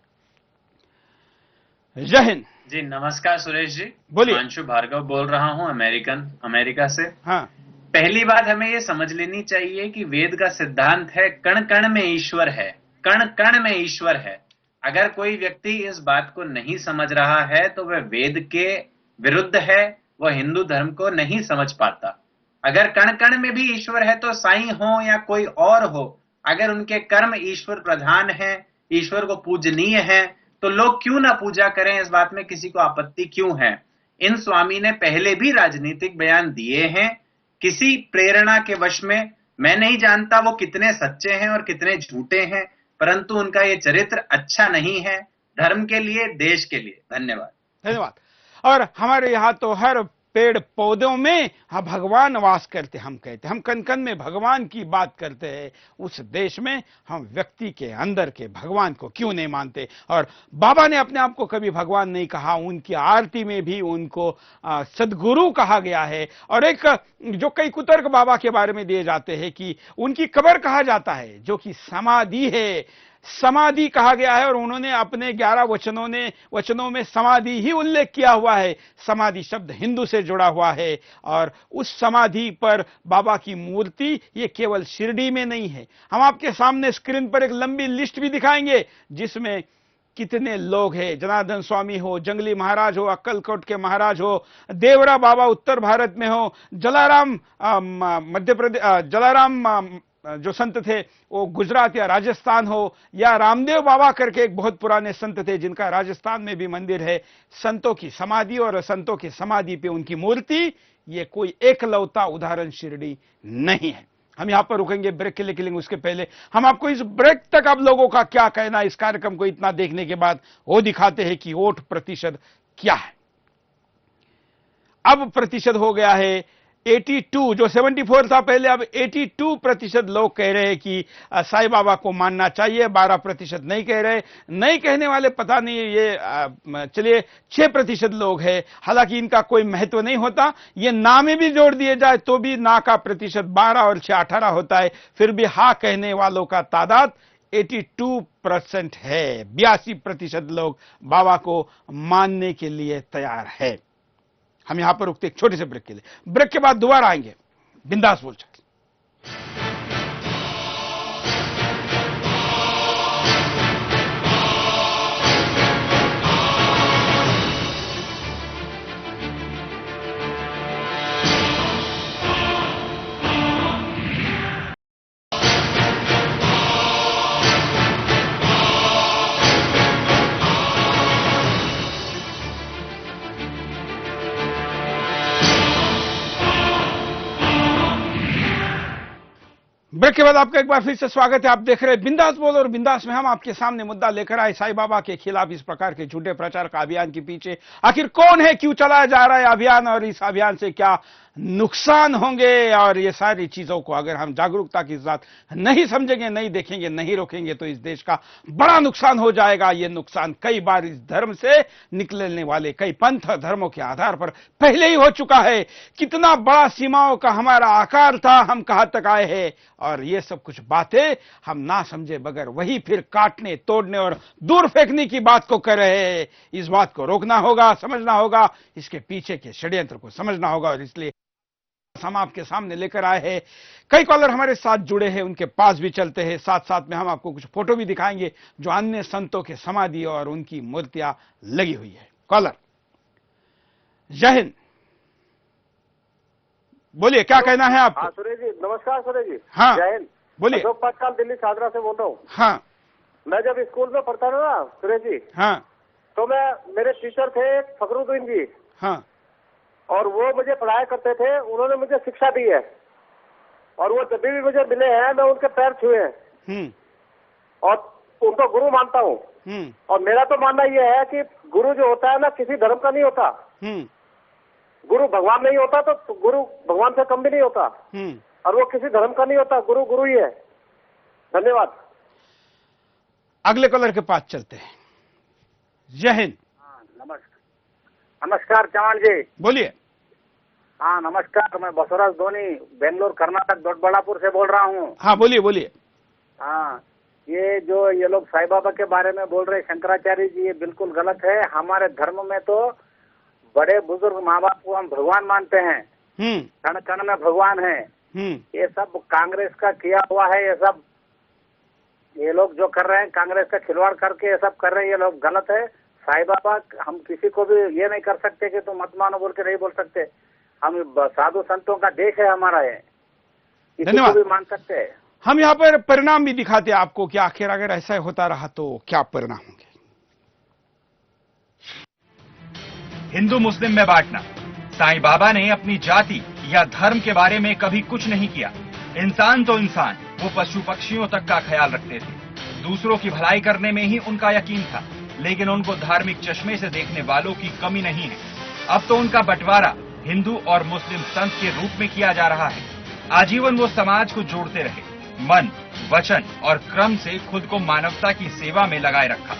जय हिंद जी, नमस्कार सुरेश जी, बोलिए। अंशु भार्गव बोल रहा हूँ, अमेरिका से। हाँ, पहली बात हमें ये समझ लेनी चाहिए कि वेद का सिद्धांत है कण कण में ईश्वर है, कण कण में ईश्वर है। अगर कोई व्यक्ति इस बात को नहीं समझ रहा है तो वह वेद के विरुद्ध है, वह हिंदू धर्म को नहीं समझ पाता। अगर कण कण में भी ईश्वर है तो साईं हो या कोई और हो, अगर उनके कर्म ईश्वर प्रधान है, ईश्वर को पूजनीय है, तो लोग क्यों ना पूजा करें, इस बात में किसी को आपत्ति क्यों है। इन स्वामी ने पहले भी राजनीतिक बयान दिए हैं, किसी प्रेरणा के वश में। मैं नहीं जानता वो कितने सच्चे हैं और कितने झूठे हैं, परंतु उनका ये चरित्र अच्छा नहीं है धर्म के लिए, देश के लिए। धन्यवाद। और हमारे यहाँ तो हर पेड़ पौधों में भगवान वास करते, हम कहते, हम कन कन में भगवान की बात करते हैं। उस देश में हम व्यक्ति के अंदर के भगवान को क्यों नहीं मानते। और बाबा ने अपने आप को कभी भगवान नहीं कहा, उनकी आरती में भी उनको सदगुरु कहा गया है। और एक जो कई कुतर्क बाबा के बारे में दिए जाते हैं कि उनकी कब्र कहा जाता है, जो कि समाधि है, समाधि कहा गया है। और उन्होंने अपने 11 वचनों में समाधि ही उल्लेख किया हुआ है। समाधि शब्द हिंदू से जुड़ा हुआ है। और उस समाधि पर बाबा की मूर्ति ये केवल शिरडी में नहीं है। हम आपके सामने स्क्रीन पर एक लंबी लिस्ट भी दिखाएंगे जिसमें कितने लोग हैं। जनार्दन स्वामी हो, जंगली महाराज हो, अक्कलकोट के महाराज हो, देवरा बाबा उत्तर भारत में हो, जलाराम मध्य प्रदेश, जलाराम जो संत थे वो गुजरात या राजस्थान हो, या रामदेव बाबा करके एक बहुत पुराने संत थे जिनका राजस्थान में भी मंदिर है। संतों की समाधि और संतों की समाधि पे उनकी मूर्ति, ये कोई एकलौता उदाहरण शिरडी नहीं है। हम यहां पर रुकेंगे ब्रेक के लिए, खेलेंगे। उसके पहले हम आपको इस ब्रेक तक आप लोगों का क्या कहना, इस कार्यक्रम को इतना देखने के बाद वो दिखाते हैं कि वोट प्रतिशत क्या है। अब प्रतिशत हो गया है 82, जो 74 था पहले, अब 82% लोग कह रहे हैं कि साईं बाबा को मानना चाहिए, 12% नहीं कह रहे। नहीं कहने वाले पता नहीं, ये चलिए 6% लोग हैं। हालांकि इनका कोई महत्व नहीं होता, ये ना में भी जोड़ दिए जाए तो भी ना का प्रतिशत 12 और 6 18 होता है। फिर भी हाँ कहने वालों का तादाद 82% है। 82% लोग बाबा को मानने के लिए तैयार है। हम यहां पर रुकते एक छोटे से ब्रेक के लिए, ब्रेक के बाद दोबारा आएंगे बिंदास बोल सकते। ब्रेक के बाद आपका एक बार फिर से स्वागत है। आप देख रहे हैं बिंदास बोल, और बिंदास में हम आपके सामने मुद्दा लेकर आए साईं बाबा के खिलाफ इस प्रकार के झूठे प्रचार का अभियान के पीछे आखिर कौन है, क्यों चलाया जा रहा है अभियान, और इस अभियान से क्या नुकसान होंगे। और ये सारी चीजों को अगर हम जागरूकता के साथ नहीं समझेंगे, नहीं देखेंगे, नहीं रोकेंगे तो इस देश का बड़ा नुकसान हो जाएगा। ये नुकसान कई बार इस धर्म से निकलने वाले कई पंथ धर्मों के आधार पर पहले ही हो चुका है। कितना बड़ा सीमाओं का हमारा आकार था, हम कहां तक आए हैं, और ये सब कुछ बातें हम ना समझे बगैर वही फिर काटने, तोड़ने और दूर फेंकने की बात को कर रहे हैं। इस बात को रोकना होगा, समझना होगा, इसके पीछे के षड्यंत्र को समझना होगा। और इसलिए हम आपके सामने लेकर आए हैं। कई कॉलर हमारे साथ जुड़े हैं, उनके पास भी चलते हैं। साथ साथ में हम आपको कुछ फोटो भी दिखाएंगे जो अन्य संतों के समाधि और उनकी मूर्तियां लगी हुई है। कॉलर, जय हिंद, बोलिए क्या कहना है आपको? हाँ सुरेश जी, नमस्कार सुरेश जी। हाँ जय हिंद। बोलिए। अशोक पाटकाल दिल्ली सादरा से बोल रहा हूँ। हाँ, मैं जब स्कूल में पढ़ता था ना सुरेश जी, हाँ, तो मेरे टीचर थे फखरुद्दीन जी। हाँ, और वो मुझे पढ़ाया करते थे, उन्होंने मुझे शिक्षा दी है, और वो जब भी मुझे मिले हैं मैं उनके पैर छुए हैं और उनको गुरु मानता हूँ। और मेरा तो मानना यह है कि गुरु जो होता है ना किसी धर्म का नहीं होता। गुरु भगवान नहीं होता तो गुरु भगवान से कम भी नहीं होता, और वो किसी धर्म का नहीं होता। गुरु गुरु ही है। धन्यवाद। अगले कॉलर के पास चलते हैं। जय हिंद। नमस्कार चौहान जी। बोलिए। हाँ नमस्कार, मैं बसवराज धोनी बेंगलोर कर्नाटक दोडबड़ापुर से बोल रहा हूँ। हाँ बोलिए बोलिए। हाँ, ये लोग साईं बाबा के बारे में बोल रहे शंकराचार्य जी, ये बिल्कुल गलत है। हमारे धर्म में तो बड़े बुजुर्ग माँ बाप को हम भगवान मानते हैं, कण कण में भगवान है। ये सब कांग्रेस का किया हुआ है। ये लोग जो कर रहे हैं कांग्रेस का खिलवाड़ करके ये सब कर रहे हैं, ये लोग गलत है। साईं बाबा हम किसी को भी ये नहीं कर सकते कि तुम मत मानो बोल के नहीं बोल सकते। हम साधु संतों का देश है हमारा, है किसी को भी मान सकते हैं। हम यहाँ पर परिणाम भी दिखाते हैं आपको कि आखिर अगर ऐसा होता रहा तो क्या परिणाम होंगे। हिंदू मुस्लिम में बांटना। साईं बाबा ने अपनी जाति या धर्म के बारे में कभी कुछ नहीं किया। इंसान तो इंसान, वो पशु पक्षियों तक का ख्याल रखते थे। दूसरों की भलाई करने में ही उनका यकीन था, लेकिन उनको धार्मिक चश्मे से देखने वालों की कमी नहीं है। अब तो उनका बंटवारा हिंदू और मुस्लिम संत के रूप में किया जा रहा है। आजीवन वो समाज को जोड़ते रहे, मन, वचन और क्रम से खुद को मानवता की सेवा में लगाए रखा।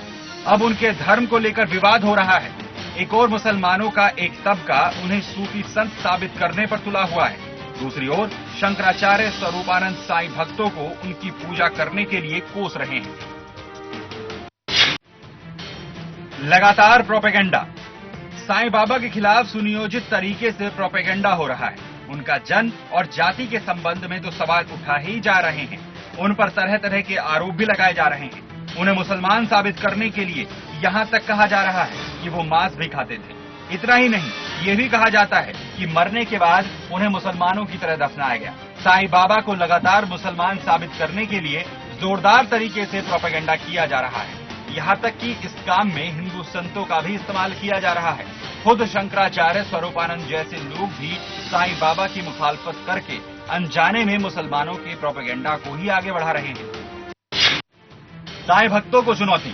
अब उनके धर्म को लेकर विवाद हो रहा है। एक और मुसलमानों का एक तबका उन्हें सूफी संत साबित करने पर तुला हुआ है। दूसरी ओर शंकराचार्य स्वरूपानंद साईं भक्तों को उनकी पूजा करने के लिए कोस रहे हैं। लगातार प्रोपेगेंडा। साईं बाबा के खिलाफ सुनियोजित तरीके से प्रोपेगेंडा हो रहा है। उनका जन्म और जाति के संबंध में तो सवाल उठा ही जा रहे हैं। उन पर तरह तरह के आरोप भी लगाए जा रहे हैं। उन्हें मुसलमान साबित करने के लिए यहाँ तक कहा जा रहा है कि वो मांस भी खाते थे। इतना ही नहीं, ये भी कहा जाता है कि मरने के बाद उन्हें मुसलमानों की तरह दफनाया गया। साईं बाबा को लगातार मुसलमान साबित करने के लिए जोरदार तरीके से प्रोपेगेंडा किया जा रहा है। यहाँ तक कि इस काम में हिंदू संतों का भी इस्तेमाल किया जा रहा है। खुद शंकराचार्य स्वरूपानंद जैसे लोग भी साईं बाबा की मुखालफत करके अनजाने में मुसलमानों के प्रोपेगेंडा को ही आगे बढ़ा रहे हैं। साईं भक्तों को चुनौती।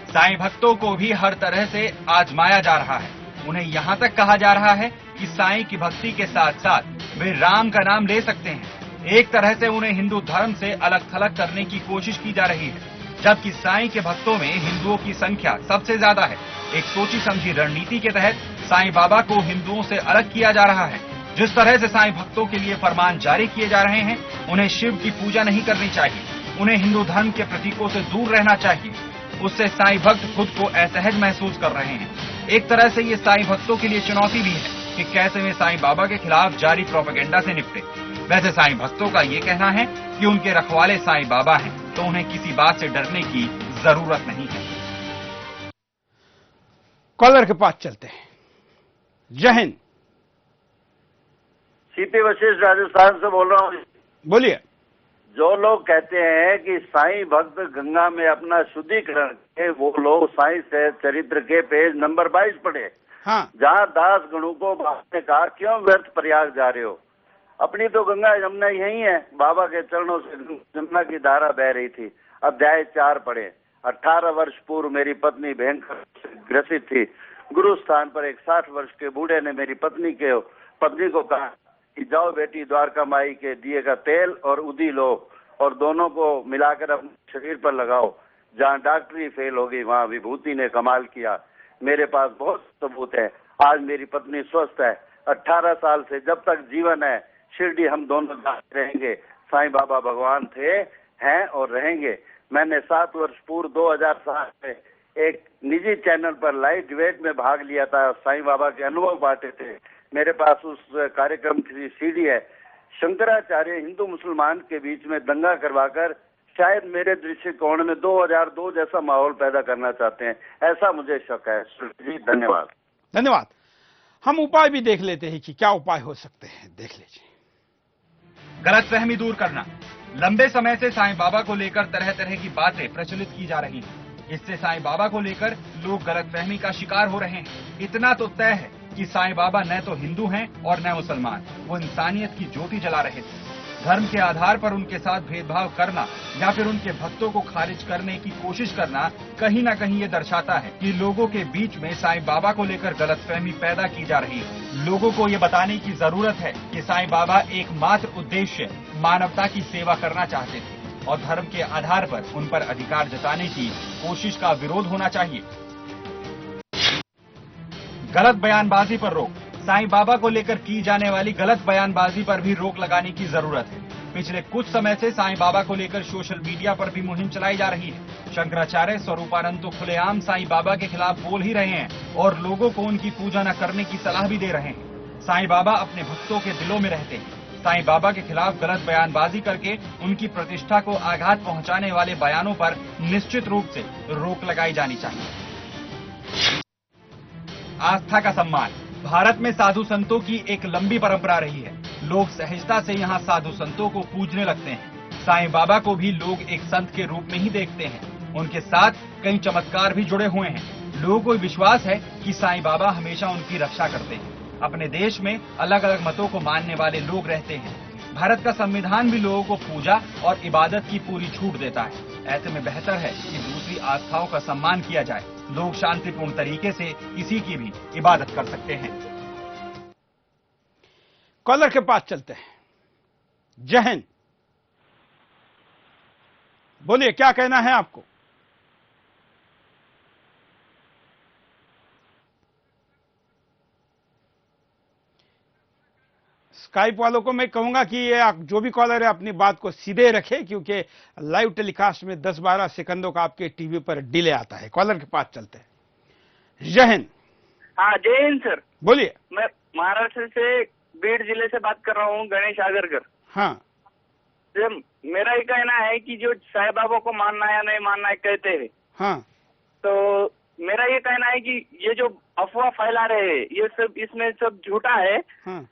साईं भक्तों को भी हर तरह से आजमाया जा रहा है। उन्हें यहाँ तक कहा जा रहा है कि साईं की भक्ति के साथ साथ वे राम का नाम ले सकते हैं। एक तरह से उन्हें हिंदू धर्म से अलग थलग करने की कोशिश की जा रही है, जबकि साईं के भक्तों में हिंदुओं की संख्या सबसे ज्यादा है। एक सोची समझी रणनीति के तहत साईं बाबा को हिंदुओं से अलग किया जा रहा है। जिस तरह से साईं भक्तों के लिए फरमान जारी किए जा रहे हैं, उन्हें शिव की पूजा नहीं करनी चाहिए, उन्हें हिंदू धर्म के प्रतीकों से दूर रहना चाहिए। उससे साईं भक्त खुद को असहज महसूस कर रहे हैं। एक तरह से ये साईं भक्तों के लिए चुनौती भी है कि कैसे वे साईं बाबा के खिलाफ जारी प्रोपेगेंडा से निपटे। वैसे साईं भक्तों का ये कहना है कि उनके रखवाले साईं बाबा हैं, तो उन्हें किसी बात से डरने की जरूरत नहीं है। कॉलर के पास चलते हैं। जय हिंद। सीपी वशिष्ठ राजस्थान से बोल रहा हूँ। बोलिए। जो लोग कहते हैं कि साईं भक्त गंगा में अपना शुद्धिकरण के, वो लोग साईं से चरित्र के पेज नंबर 22 पढ़े। हाँ। जहाँ दास गणों को बाप ने कहा क्यों व्यर्थ प्रयाग जा रहे हो। अपनी तो गंगा यमुना यही है, बाबा के चरणों से जमुना की धारा बह रही थी। अध्याय 4 पढ़े। 18 वर्ष पूर्व मेरी पत्नी भयंकर ग्रसित थी। गुरु स्थान पर एक 60 वर्ष के बूढ़े ने मेरी पत्नी को कहा कि जाओ बेटी, द्वारका माई के दिए का तेल और उदी लो और दोनों को मिलाकर अपने शरीर पर लगाओ। जहाँ डॉक्टरी फेल हो गई वहाँ विभूति ने कमाल किया। मेरे पास बहुत सबूत है। आज मेरी पत्नी स्वस्थ है। 18 साल से जब तक जीवन है शिरडी हम दोनों जाते रहेंगे। साईं बाबा भगवान थे, हैं और रहेंगे। मैंने 7 वर्ष पूर्व 2007 में एक निजी चैनल पर लाइव डिबेट में भाग लिया था और साईं बाबा के अनुभव बांटे थे। मेरे पास उस कार्यक्रम की सीडी है। शंकराचार्य हिंदू मुसलमान के बीच में दंगा करवाकर शायद मेरे दृष्टिकोण में 2002 जैसा माहौल पैदा करना चाहते हैं, ऐसा मुझे शक है। जी धन्यवाद। धन्यवाद। हम उपाय भी देख लेते हैं कि क्या उपाय हो सकते हैं, देख लीजिए। गलतफहमी दूर करना। लंबे समय से साईं बाबा को लेकर तरह तरह की बातें प्रचलित की जा रही हैं। इससे साईं बाबा को लेकर लोग गलतफहमी का शिकार हो रहे हैं। इतना तो तय है कि साईं बाबा न तो हिंदू हैं और न मुसलमान। वो इंसानियत की ज्योति जला रहे थे। धर्म के आधार पर उनके साथ भेदभाव करना या फिर उनके भक्तों को खारिज करने की कोशिश करना कहीं न कहीं ये दर्शाता है कि लोगों के बीच में साईं बाबा को लेकर गलतफहमी पैदा की जा रही है। लोगों को ये बताने की जरूरत है कि साईं बाबा एकमात्र उद्देश्य मानवता की सेवा करना चाहते थे और धर्म के आधार पर उन पर अधिकार जताने की कोशिश का विरोध होना चाहिए। गलत बयानबाजी पर रोक। साईं बाबा को लेकर की जाने वाली गलत बयानबाजी पर भी रोक लगाने की जरूरत है। पिछले कुछ समय से साईं बाबा को लेकर सोशल मीडिया पर भी मुहिम चलाई जा रही है। शंकराचार्य स्वरूपानंद तो खुलेआम साईं बाबा के खिलाफ बोल ही रहे हैं और लोगों को उनकी पूजा न करने की सलाह भी दे रहे हैं। साईं बाबा अपने भक्तों के दिलों में रहते हैं। साईं बाबा के खिलाफ गलत बयानबाजी करके उनकी प्रतिष्ठा को आघात पहुंचाने वाले बयानों पर निश्चित रूप से रोक लगाई जानी चाहिए। आस्था का सम्मान। भारत में साधु संतों की एक लंबी परंपरा रही है। लोग सहजता से यहाँ साधु संतों को पूजने लगते हैं। साईं बाबा को भी लोग एक संत के रूप में ही देखते हैं। उनके साथ कई चमत्कार भी जुड़े हुए हैं। लोगों को विश्वास है कि साईं बाबा हमेशा उनकी रक्षा करते हैं। अपने देश में अलग अलग मतों को मानने वाले लोग रहते हैं। भारत का संविधान भी लोगों को पूजा और इबादत की पूरी छूट देता है। ऐसे में बेहतर है कि दूसरी आस्थाओं का सम्मान किया जाए। लोग शांतिपूर्ण तरीके से किसी की भी इबादत कर सकते हैं। कॉलर के पास चलते हैं। जय हिंद। बोलिए, क्या कहना है आपको? स्काइप वालों को मैं कहूंगा कि ये जो भी कॉलर है अपनी बात को सीधे रखे, क्योंकि लाइव टेलीकास्ट में 10-12 सेकंडों का आपके टीवी पर डिले आता है। कॉलर के पास चलते हैं। जय हिंद। हाँ, जय हिंद सर। बोलिए। मैं महाराष्ट्र से बीड जिले से बात कर रहा हूँ, गणेश आगरकर। हाँ। मेरा ये कहना है कि जो साईं बाबा को मानना या नहीं मानना है कहते हैं, हाँ, तो मेरा ये कहना है कि ये जो अफवाह फैला रहे हैं ये सब इसमें सब झूठा है। हाँ।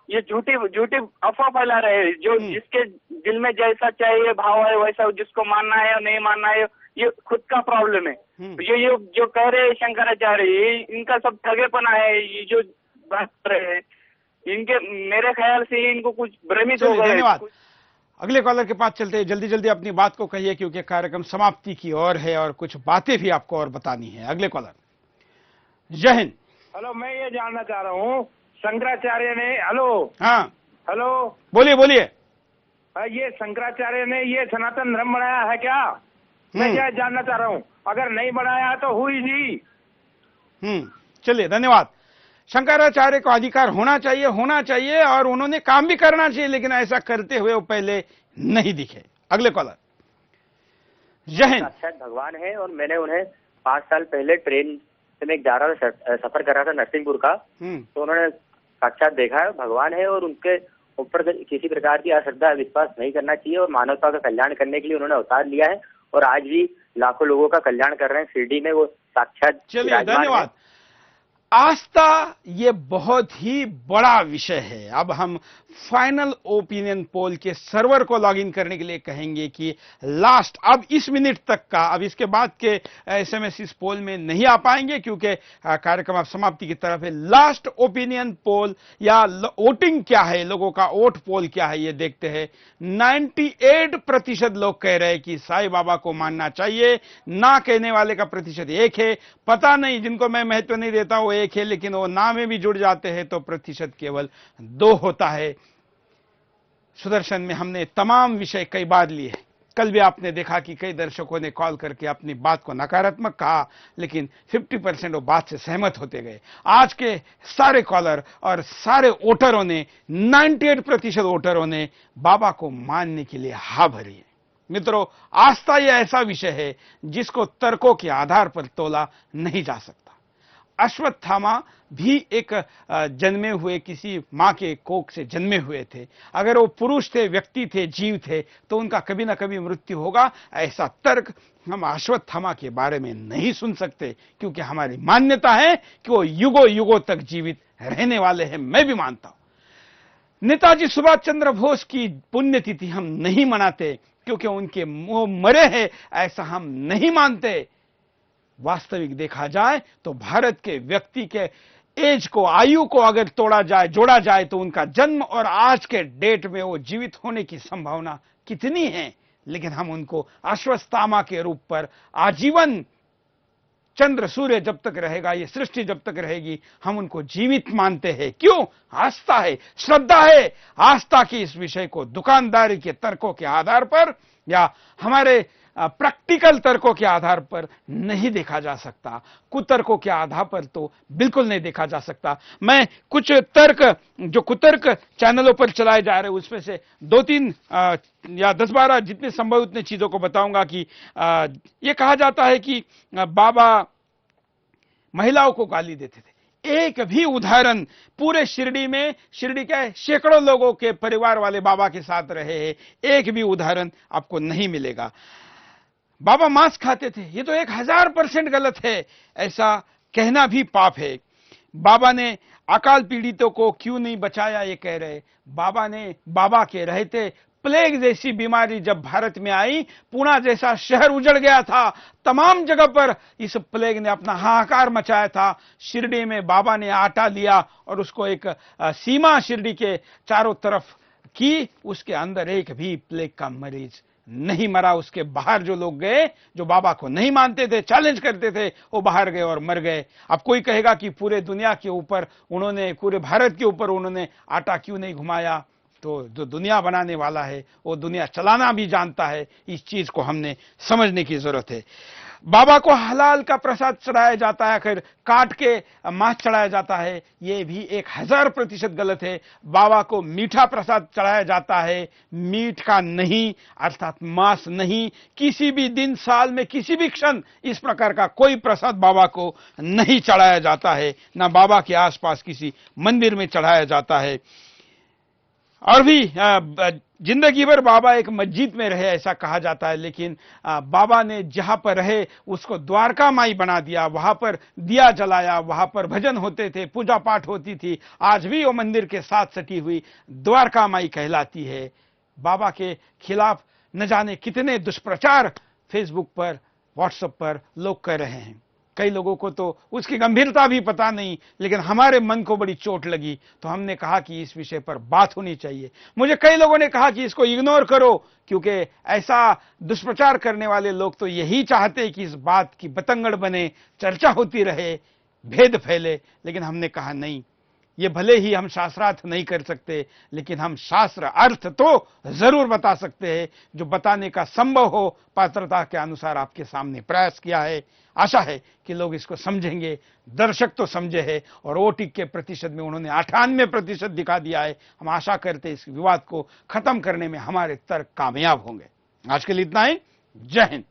ये झूठी अफवाह फैला रहे हैं। जो जिसके दिल में जैसा चाहिए भाव है वैसा जिसको मानना है या नहीं मानना है, ये खुद का प्रॉब्लम है। ये जो कह रहे हैं शंकराचार्य, इनका सब ठगेपना है। ये जो बात कर रहे हैं इनके, मेरे ख्याल से इनको कुछ भ्रमित हो गए। धन्यवाद। अगले कॉलर के पास चलते हैं। जल्दी जल्दी अपनी बात को कहिए क्योंकि कार्यक्रम समाप्ति की ओर है और कुछ बातें भी आपको और बतानी है। अगले कॉलर। जय हिंद। हेलो, मैं ये जानना चाह रहा हूँ शंकराचार्य ने, हेलो। हाँ, हेलो, बोलिए बोलिए। ये शंकराचार्य ने ये सनातन धर्म बनाया है क्या? मैं क्या जानना चाह रहा हूँ। अगर नहीं बनाया तो हुई नहीं। चलिए, धन्यवाद। शंकराचार्य को अधिकार होना चाहिए और उन्होंने काम भी करना चाहिए, लेकिन ऐसा करते हुए वो पहले नहीं दिखे। अगले कॉलर। जय हिंद। साक्षात भगवान है और मैंने उन्हें 5 साल पहले ट्रेन से मैं जा रहा था, सफर कर रहा था नरसिंहपुर का, तो उन्होंने साक्षात देखा है भगवान है और उनके ऊपर किसी प्रकार की अश्रद्धा विश्वास नहीं करना चाहिए और मानवता का कल्याण करने के लिए उन्होंने अवतार लिया है और आज भी लाखों लोगों का कल्याण कर रहे हैं। शिरडी में वो साक्षात। चलिए, धन्यवाद। आस्था ये बहुत ही बड़ा विषय है। अब हम फाइनल ओपिनियन पोल के सर्वर को लॉगिन करने के लिए कहेंगे कि लास्ट, अब इस मिनट तक का, अब इसके बाद के एसएमएस इस पोल में नहीं आ पाएंगे क्योंकि कार्यक्रम अब समाप्ति की तरफ है। लास्ट ओपिनियन पोल या वोटिंग क्या है, लोगों का वोट पोल क्या है, ये देखते हैं। 98% लोग कह रहे हैं कि साईं बाबा को मानना चाहिए, ना कहने वाले का प्रतिशत 1 है। पता नहीं, जिनको मैं महत्व नहीं देता वो 1 है, लेकिन वो ना में भी जुड़ जाते हैं तो प्रतिशत केवल 2 होता है। सुदर्शन में हमने तमाम विषय कई बार लिए। कल भी आपने देखा कि कई दर्शकों ने कॉल करके अपनी बात को नकारात्मक कहा, लेकिन 50% वो बात से सहमत होते गए। आज के सारे कॉलर और सारे वोटरों ने, 98% वोटरों ने बाबा को मानने के लिए हाँ भरी है। मित्रों, आस्था यह ऐसा विषय है जिसको तर्कों के आधार पर तोला नहीं जा सकता। अश्वत्थामा भी एक जन्मे हुए, किसी मां के कोख से जन्मे हुए थे। अगर वो पुरुष थे, व्यक्ति थे, जीव थे, तो उनका कभी ना कभी मृत्यु होगा। ऐसा तर्क हम अश्वत्थामा के बारे में नहीं सुन सकते, क्योंकि हमारी मान्यता है कि वो युगों युगों तक जीवित रहने वाले हैं। मैं भी मानता हूं। नेताजी सुभाष चंद्र बोस की पुण्यतिथि हम नहीं मनाते क्योंकि उनके वो मरे हैं, ऐसा हम नहीं मानते। वास्तविक देखा जाए तो भारत के व्यक्ति के एज को, आयु को अगर तोड़ा जाए, जोड़ा जाए, तो उनका जन्म और आज के डेट में वो जीवित होने की संभावना कितनी है। लेकिन हम उनको अश्वत्थामा के रूप पर आजीवन, चंद्र सूर्य जब तक रहेगा, ये सृष्टि जब तक रहेगी, हम उनको जीवित मानते हैं। क्यों? आस्था है, श्रद्धा है। आस्था की इस विषय को दुकानदारी के तर्कों के आधार पर या हमारे प्रैक्टिकल तर्कों के आधार पर नहीं देखा जा सकता। कुतर्कों के आधार पर तो बिल्कुल नहीं देखा जा सकता। मैं कुछ तर्क जो कुतर्क चैनलों पर चलाए जा रहे हैं उसमें से 2-3 या 10-12 जितने संभव उतने चीजों को बताऊंगा कि ये कहा जाता है कि बाबा महिलाओं को गाली देते थे। एक भी उदाहरण पूरे शिरडी में, शिरडी के सैकड़ों लोगों के परिवार वाले बाबा के साथ रहे हैं, एक भी उदाहरण आपको नहीं मिलेगा। बाबा मांस खाते थे, ये तो 1000% गलत है। ऐसा कहना भी पाप है। बाबा ने अकाल पीड़ितों को क्यों नहीं बचाया, ये कह रहे। बाबा के रहते प्लेग जैसी बीमारी जब भारत में आई, पुणे जैसा शहर उजड़ गया था। तमाम जगह पर इस प्लेग ने अपना हाहाकार मचाया था। शिरडी में बाबा ने आटा लिया और उसको एक सीमा शिरडी के चारों तरफ की, उसके अंदर एक भी प्लेग का मरीज नहीं मरा। उसके बाहर जो लोग गए, जो बाबा को नहीं मानते थे, चैलेंज करते थे, वो बाहर गए और मर गए। अब कोई कहेगा कि पूरे दुनिया के ऊपर उन्होंने, पूरे भारत के ऊपर उन्होंने आटा क्यों नहीं घुमाया? तो जो दुनिया बनाने वाला है वो दुनिया चलाना भी जानता है। इस चीज को हमने समझने की जरूरत है। बाबा को हलाल का प्रसाद चढ़ाया जाता है, फिर काट के मांस चढ़ाया जाता है, ये भी 1000% गलत है। बाबा को मीठा प्रसाद चढ़ाया जाता है, मीठ का नहीं, अर्थात मांस नहीं। किसी भी दिन, साल में किसी भी क्षण इस प्रकार का कोई प्रसाद बाबा को नहीं चढ़ाया जाता है, ना बाबा के आसपास किसी मंदिर में चढ़ाया जाता है। और भी जिंदगी भर बाबा एक मस्जिद में रहे, ऐसा कहा जाता है। लेकिन बाबा ने जहां पर रहे उसको द्वारका माई बना दिया। वहां पर दिया जलाया, वहां पर भजन होते थे, पूजा पाठ होती थी। आज भी वो मंदिर के साथ सटी हुई द्वारका माई कहलाती है। बाबा के खिलाफ न जाने कितने दुष्प्रचार फेसबुक पर, व्हाट्सएप पर लोग कर रहे हैं। कई लोगों को तो उसकी गंभीरता भी पता नहीं, लेकिन हमारे मन को बड़ी चोट लगी तो हमने कहा कि इस विषय पर बात होनी चाहिए। मुझे कई लोगों ने कहा कि इसको इग्नोर करो, क्योंकि ऐसा दुष्प्रचार करने वाले लोग तो यही चाहते कि इस बात की बतंगड़ बने, चर्चा होती रहे, भेद फैले। लेकिन हमने कहा नहीं, ये भले ही हम शास्त्रार्थ नहीं कर सकते, लेकिन हम शास्त्र अर्थ तो जरूर बता सकते हैं। जो बताने का संभव हो, पात्रता के अनुसार आपके सामने प्रयास किया है। आशा है कि लोग इसको समझेंगे। दर्शक तो समझे हैं और वोटिंग के प्रतिशत में उन्होंने 98% दिखा दिया है। हम आशा करते हैं इस विवाद को खत्म करने में हमारे तर्क कामयाब होंगे। आज के लिए इतना ही। जय हिंद।